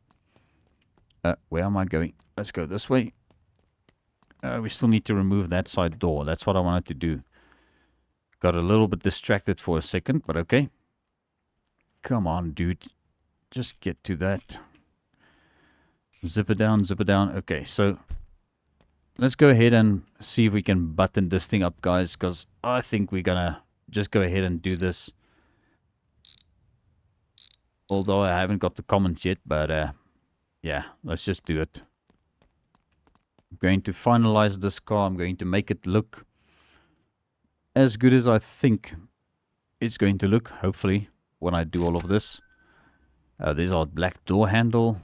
Where am I going? Let's go this way. We still need to remove that side door. That's what I wanted to do. Got a little bit distracted for a second, but okay. Come on, dude. Just get to that. Zip it down, zip it down. Okay, so let's go ahead and see if we can button this thing up, guys, because I think we're gonna just go ahead and do this. Although I haven't got the comments yet, but yeah, let's just do it. I'm going to finalize this car. I'm going to make it look as good as I think it's going to look, hopefully, when I do all of this. There's our black door handle.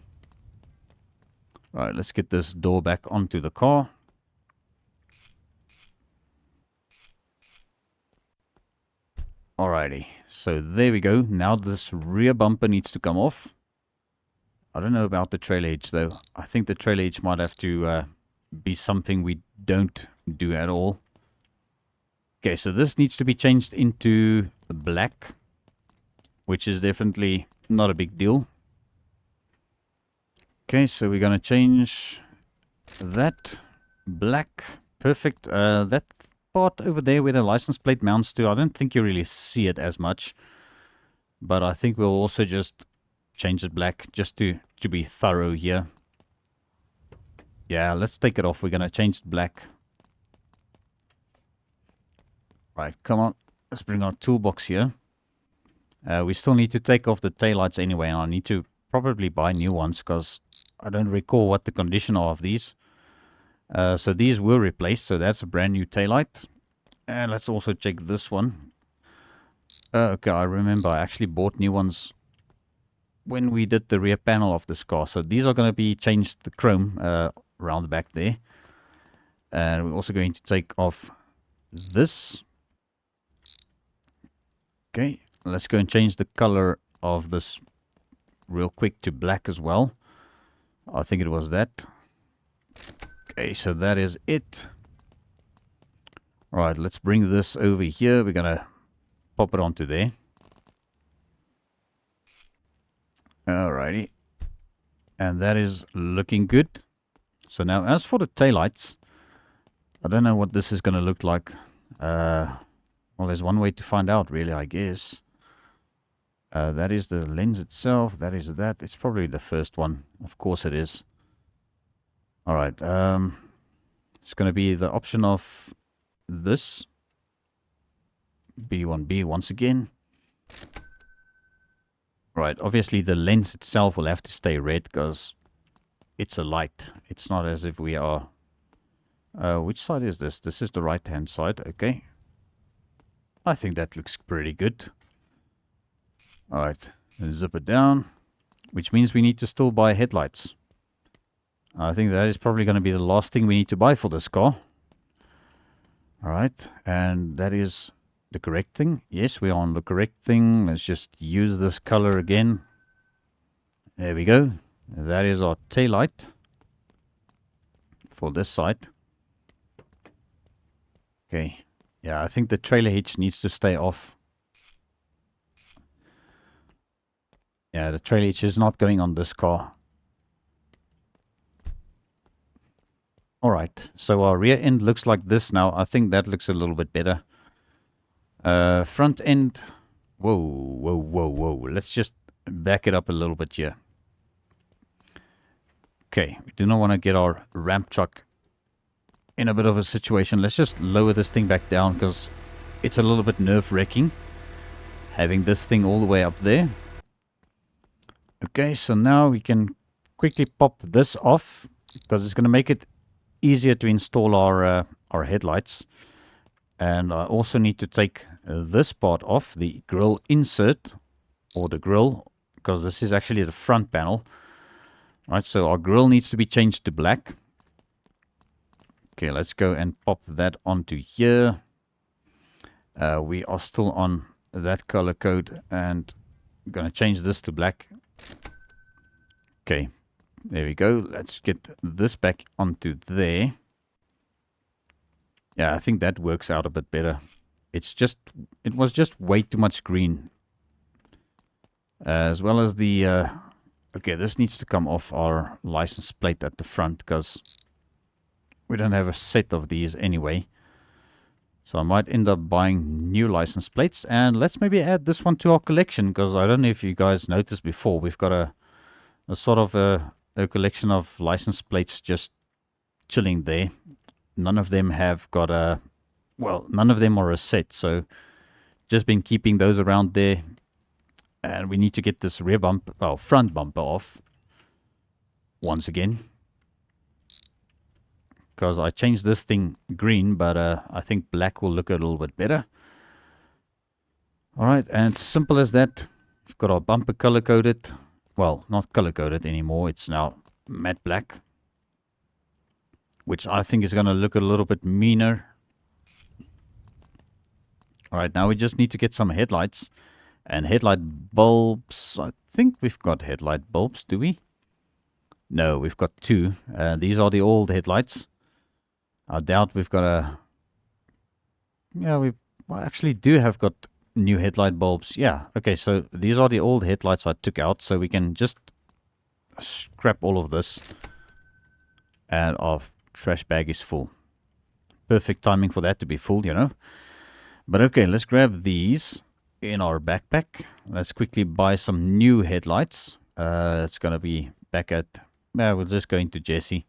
Alright, let's get this door back onto the car. Alrighty, so there we go. Now this rear bumper needs to come off. I don't know about the trailer hitch though. I think the trailer hitch might have to be something we don't do at all. Okay, so this needs to be changed into black, which is definitely not a big deal. Okay, so we're going to change that black. Perfect. That part over there where the license plate mounts to, I don't think you really see it as much. But I think we'll also just change it black just to be thorough here. Yeah, let's take it off. We're going to change it black. Right, come on. Let's bring our toolbox here. We still need to take off the taillights anyway. And I need to probably buy new ones because I don't recall what the condition are of these. So these were replaced. So that's a brand new taillight. And let's also check this one. Okay, I remember I actually bought new ones when we did the rear panel of this car. So these are going to be changed, the chrome around the back there. And we're also going to take off this. Okay, let's go and change the color of this real quick to black as well. I think it was that. Okay, so that is it. Alright, let's bring this over here. We're going to pop it onto there. Alrighty. And that is looking good. So now as for the taillights, I don't know what this is going to look like. Well, there's one way to find out, really, I guess. That is the lens itself. That is that. It's probably the first one. Of course it is. Alright. It's going to be the option of this. B1B once again. Right. Obviously, the lens itself will have to stay red because it's a light. It's not as if we are... which side is this? This is the right-hand side. Okay. I think that looks pretty good. Alright, zip it down. Which means we need to still buy headlights. I think that is probably going to be the last thing we need to buy for this car. Alright, and that is the correct thing. Yes, we are on the correct thing. Let's just use this color again. There we go. That is our taillight for this side. Okay. Yeah, I think the trailer hitch needs to stay off. Yeah, the trailer hitch is not going on this car. Alright, so our rear end looks like this now. I think that looks a little bit better. Front end, whoa. Let's just back it up a little bit here. Okay, we do not want to get our ramp truck in a bit of a situation. Let's just lower this thing back down because it's a little bit nerve-wracking having this thing all the way up there. Okay, so now we can quickly pop this off because it's going to make it easier to install our headlights. And I also need to take this part off, the grill insert or the grill, because this is actually the front panel. Right, so our grill needs to be changed to black. Okay, let's go and pop that onto here. We are still on that color code and I'm going to change this to black. Okay, there we go. Let's get this back onto there. Yeah, I think that works out a bit better. It was just way too much green. As well as the, okay, this needs to come off our license plate at the front because we don't have a set of these anyway. So I might end up buying new license plates. And let's maybe add this one to our collection because I don't know if you guys noticed before. We've got a sort of a collection of license plates just chilling there. None of them have got a, well, none of them are a set. So just been keeping those around there. And we need to get this rear bumper, well, front bumper off once again. Because I changed this thing green, but I think black will look a little bit better. Alright, and it's simple as that. We've got our bumper color coded. Well, not color coded anymore. It's now matte black. Which I think is going to look a little bit meaner. Alright, now we just need to get some headlights. And headlight bulbs. I think we've got headlight bulbs, do we? No, we've got two. These are the old headlights. I doubt we've got a... Yeah, we actually do have got new headlight bulbs. Yeah, okay, so these are the old headlights I took out. So we can just scrap all of this. And our trash bag is full. Perfect timing for that to be full, you know. But okay, let's grab these in our backpack. Let's quickly buy some new headlights. It's going to be back at... we'll just go into Jesse.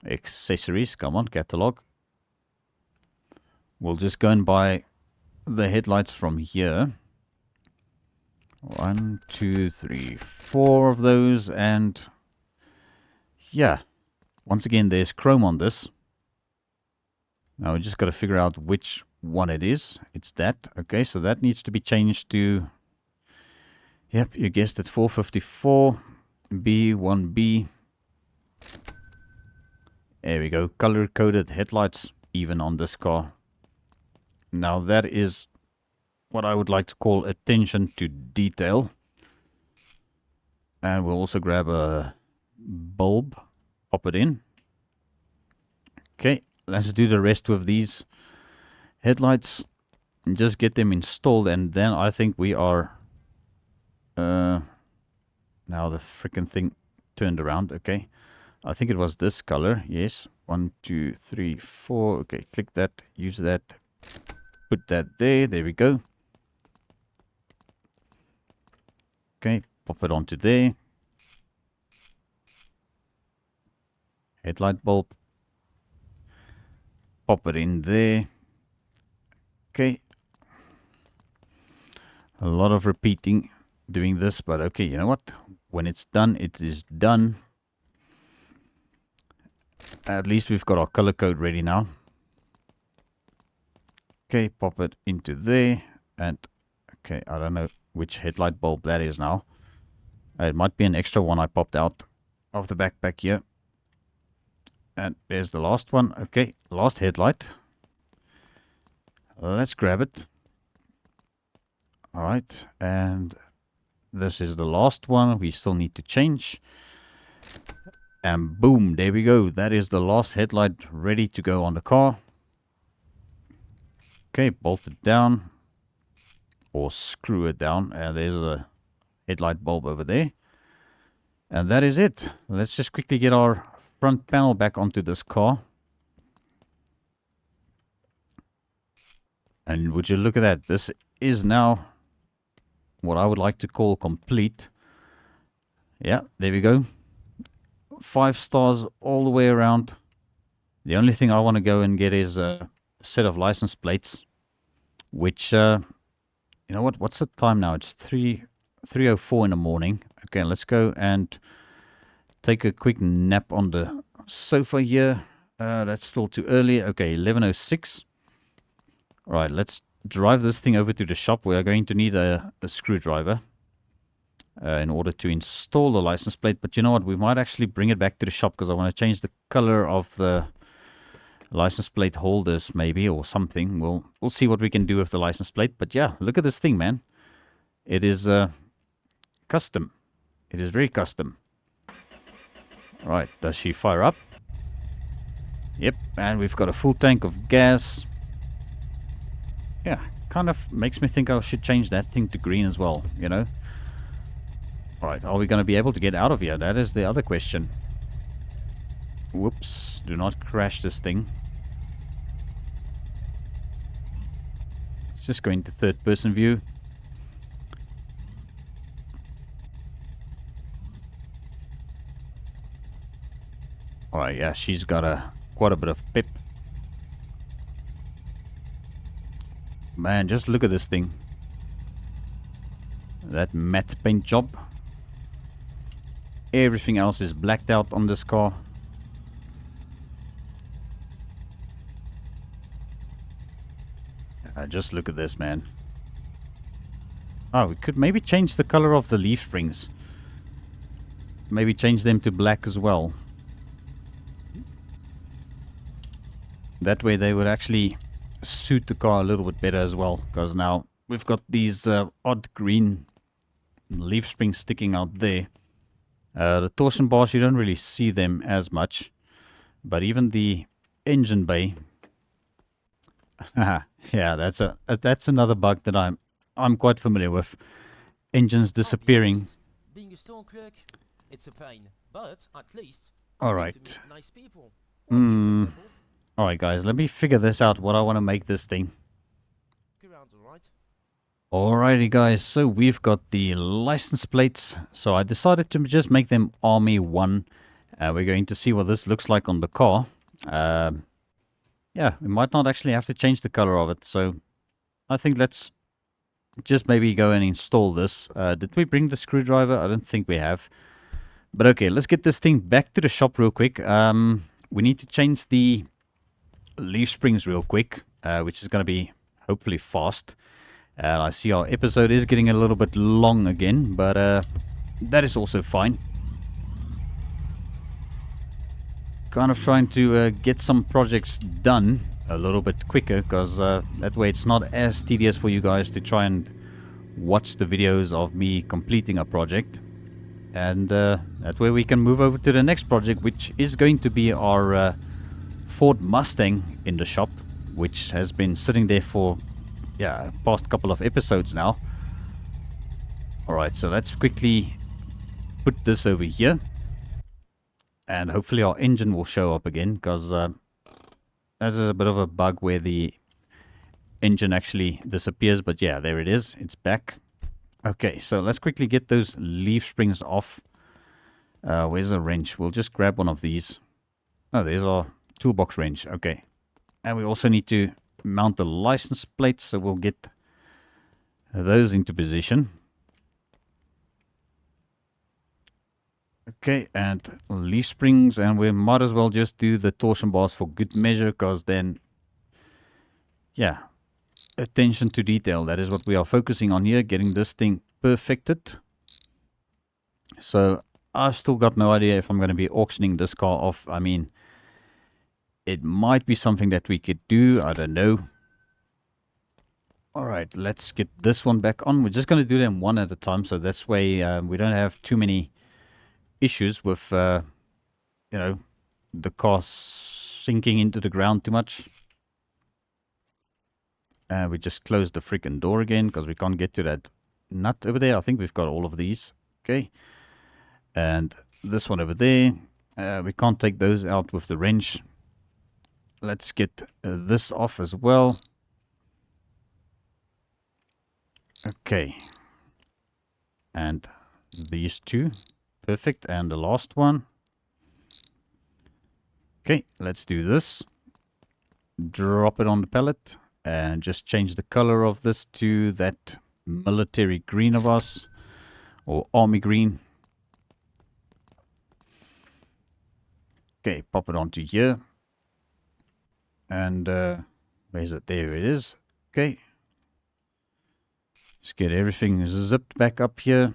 Accessories, come on, catalog. We'll just go and buy the headlights from here. 1, 2, 3, 4 of those. And yeah, once again, there's chrome on this. Now we just got to figure out which one it is. It's that. Okay, so that needs to be changed to, yep, you guessed it, 454 B1B. There we go, color coded headlights even on this car. Now that is what I would like to call attention to detail. And we'll also grab a bulb, pop it in. Okay, let's do the rest of these headlights and just get them installed, and then I think we are now the freaking thing turned around. Okay, I think it was this color. Yes, 1, 2, 3, 4. Okay, click that, use that, put that there. There we go. Okay, pop it onto there. Headlight bulb, pop it in there. Okay, a lot of repeating doing this, but okay, you know what, when it's done, it is done. At least we've got our color code ready now. Okay, pop it into there. And okay, I don't know which headlight bulb that is now. It might be an extra one I popped out of the backpack here. And there's the last one. Okay, last headlight. Let's grab it. Alright, and this is the last one. We still need to change. And boom, there we go. That is the last headlight ready to go on the car. Okay, bolt it down. Or screw it down. And there's a headlight bulb over there. And that is it. Let's just quickly get our front panel back onto this car. And would you look at that? This is now what I would like to call complete. Yeah, there we go. 5 stars all the way around. The only thing I want to go and get is a set of license plates, which, you know what? What's the time now? It's 3:04 in the morning. Okay, let's go and take a quick nap on the sofa here. That's still too early. Okay, 11:06. All right, let's drive this thing over to the shop. We are going to need a screwdriver in order to install the license plate. But you know what? We might actually bring it back to the shop because I want to change the color of the license plate holders maybe, or something. We'll see what we can do with the license plate. But yeah, look at this thing, man. It is custom. It is very custom. All right, does she fire up? Yep, and we've got a full tank of gas. Yeah, kind of makes me think I should change that thing to green as well, you know. Alright, are we going to be able to get out of here? That is the other question. Whoops, do not crash this thing. Let's just go into third person view. Alright, yeah, she's got quite a bit of pip. Man, just look at this thing. That matte paint job. Everything else is blacked out on this car. Just look at this, man. Oh, we could maybe change the color of the leaf springs. Maybe change them to black as well. That way they would actually suit the car a little bit better as well, because now we've got these odd green leaf springs sticking out there. The torsion bars, you don't really see them as much, but even the engine bay. Yeah, that's another bug that I'm quite familiar with. Engines disappearing. Being a stone clerk, it's a pain, but at least all right. Nice people. Alright guys, let me figure this out, what I want to make this thing. Alrighty guys, so we've got the license plates. So I decided to just make them Army 1. We're going to see what this looks like on the car. Yeah, we might not actually have to change the color of it. So I think let's just maybe go and install this. Did we bring the screwdriver? I don't think we have. But okay, let's get this thing back to the shop real quick. We need to change the leaf springs real quick, which is going to be hopefully fast. I see our episode is getting a little bit long again, but that is also fine. Kind of trying to get some projects done a little bit quicker, because that way it's not as tedious for you guys to try and watch the videos of me completing a project. And that way we can move over to the next project, which is going to be our Ford Mustang in the shop, which has been sitting there for past couple of episodes now. Alright, so let's quickly put this over here, and hopefully our engine will show up again, because that is a bit of a bug where the engine actually disappears. But yeah, there it is, it's back. Okay, so let's quickly get those leaf springs off. Where's the wrench? We'll just grab one of these. Oh, there's our toolbox wrench. Okay, and we also need to mount the license plates, so we'll get those into position. Okay, and leaf springs, and we might as well just do the torsion bars for good measure, because then, yeah, attention to detail, that is what we are focusing on here, getting this thing perfected. So I've still got no idea if I'm going to be auctioning this car off. I mean, it might be something that we could do, I don't know. Alright, let's get this one back on. We're just going to do them one at a time, so this way we don't have too many issues with, you know, the car sinking into the ground too much. We just closed the freaking door again, because we can't get to that nut over there. I think we've got all of these. Okay. And this one over there. We can't take those out with the wrench. Let's get this off as well. Okay. And these two. Perfect. And the last one. Okay, let's do this. Drop it on the pallet. And just change the color of this to that military green of us. Or army green. Okay, pop it onto here. And where's it? There it is. Okay. Just get everything zipped back up here.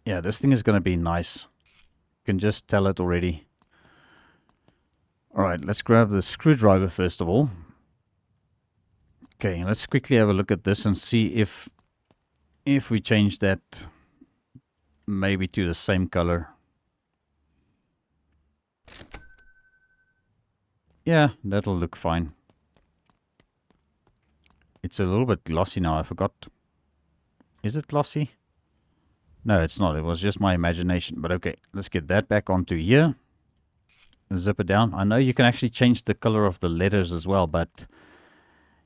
Yeah, this thing is going to be nice. You can just tell it already. Alright, let's grab the screwdriver first of all. Okay, let's quickly have a look at this and see if we change that maybe to the same color. Yeah, that'll look fine. It's a little bit glossy now, I forgot. Is it glossy? No, it's not. It was just my imagination. But okay, let's get that back onto here. Zip it down. I know you can actually change the color of the letters as well, but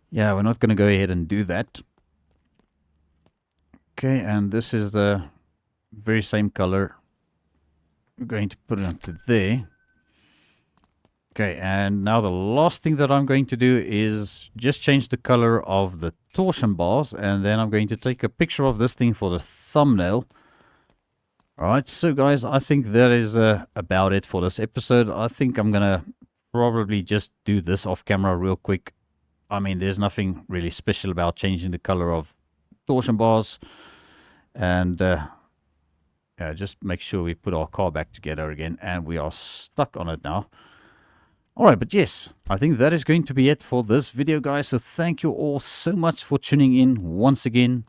yeah, we're not going to go ahead and do that. Okay, and this is the very same color. We're going to put it onto there. Okay, and now the last thing that I'm going to do is just change the color of the torsion bars, and then I'm going to take a picture of this thing for the thumbnail. Alright, so guys, I think that is about it for this episode. I think I'm gonna probably just do this off camera real quick. I mean, there's nothing really special about changing the color of torsion bars. And yeah, just make sure we put our car back together again, and we are stuck on it now. Alright, but yes, I think that is going to be it for this video, guys. So thank you all so much for tuning in once again.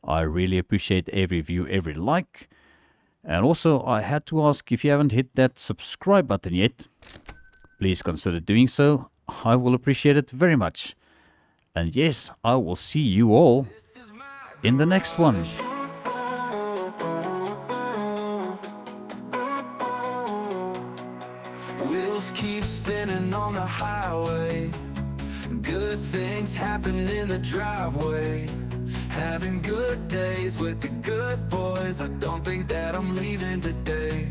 I really appreciate every view, every like. And also, I had to ask, if you haven't hit that subscribe button yet, please consider doing so. I will appreciate it very much. And yes, I will see you all in the next one. Wheels keep spinning on the highway. Good things happen in the driveway. Having good days with the good boys. I don't think that I'm leaving today.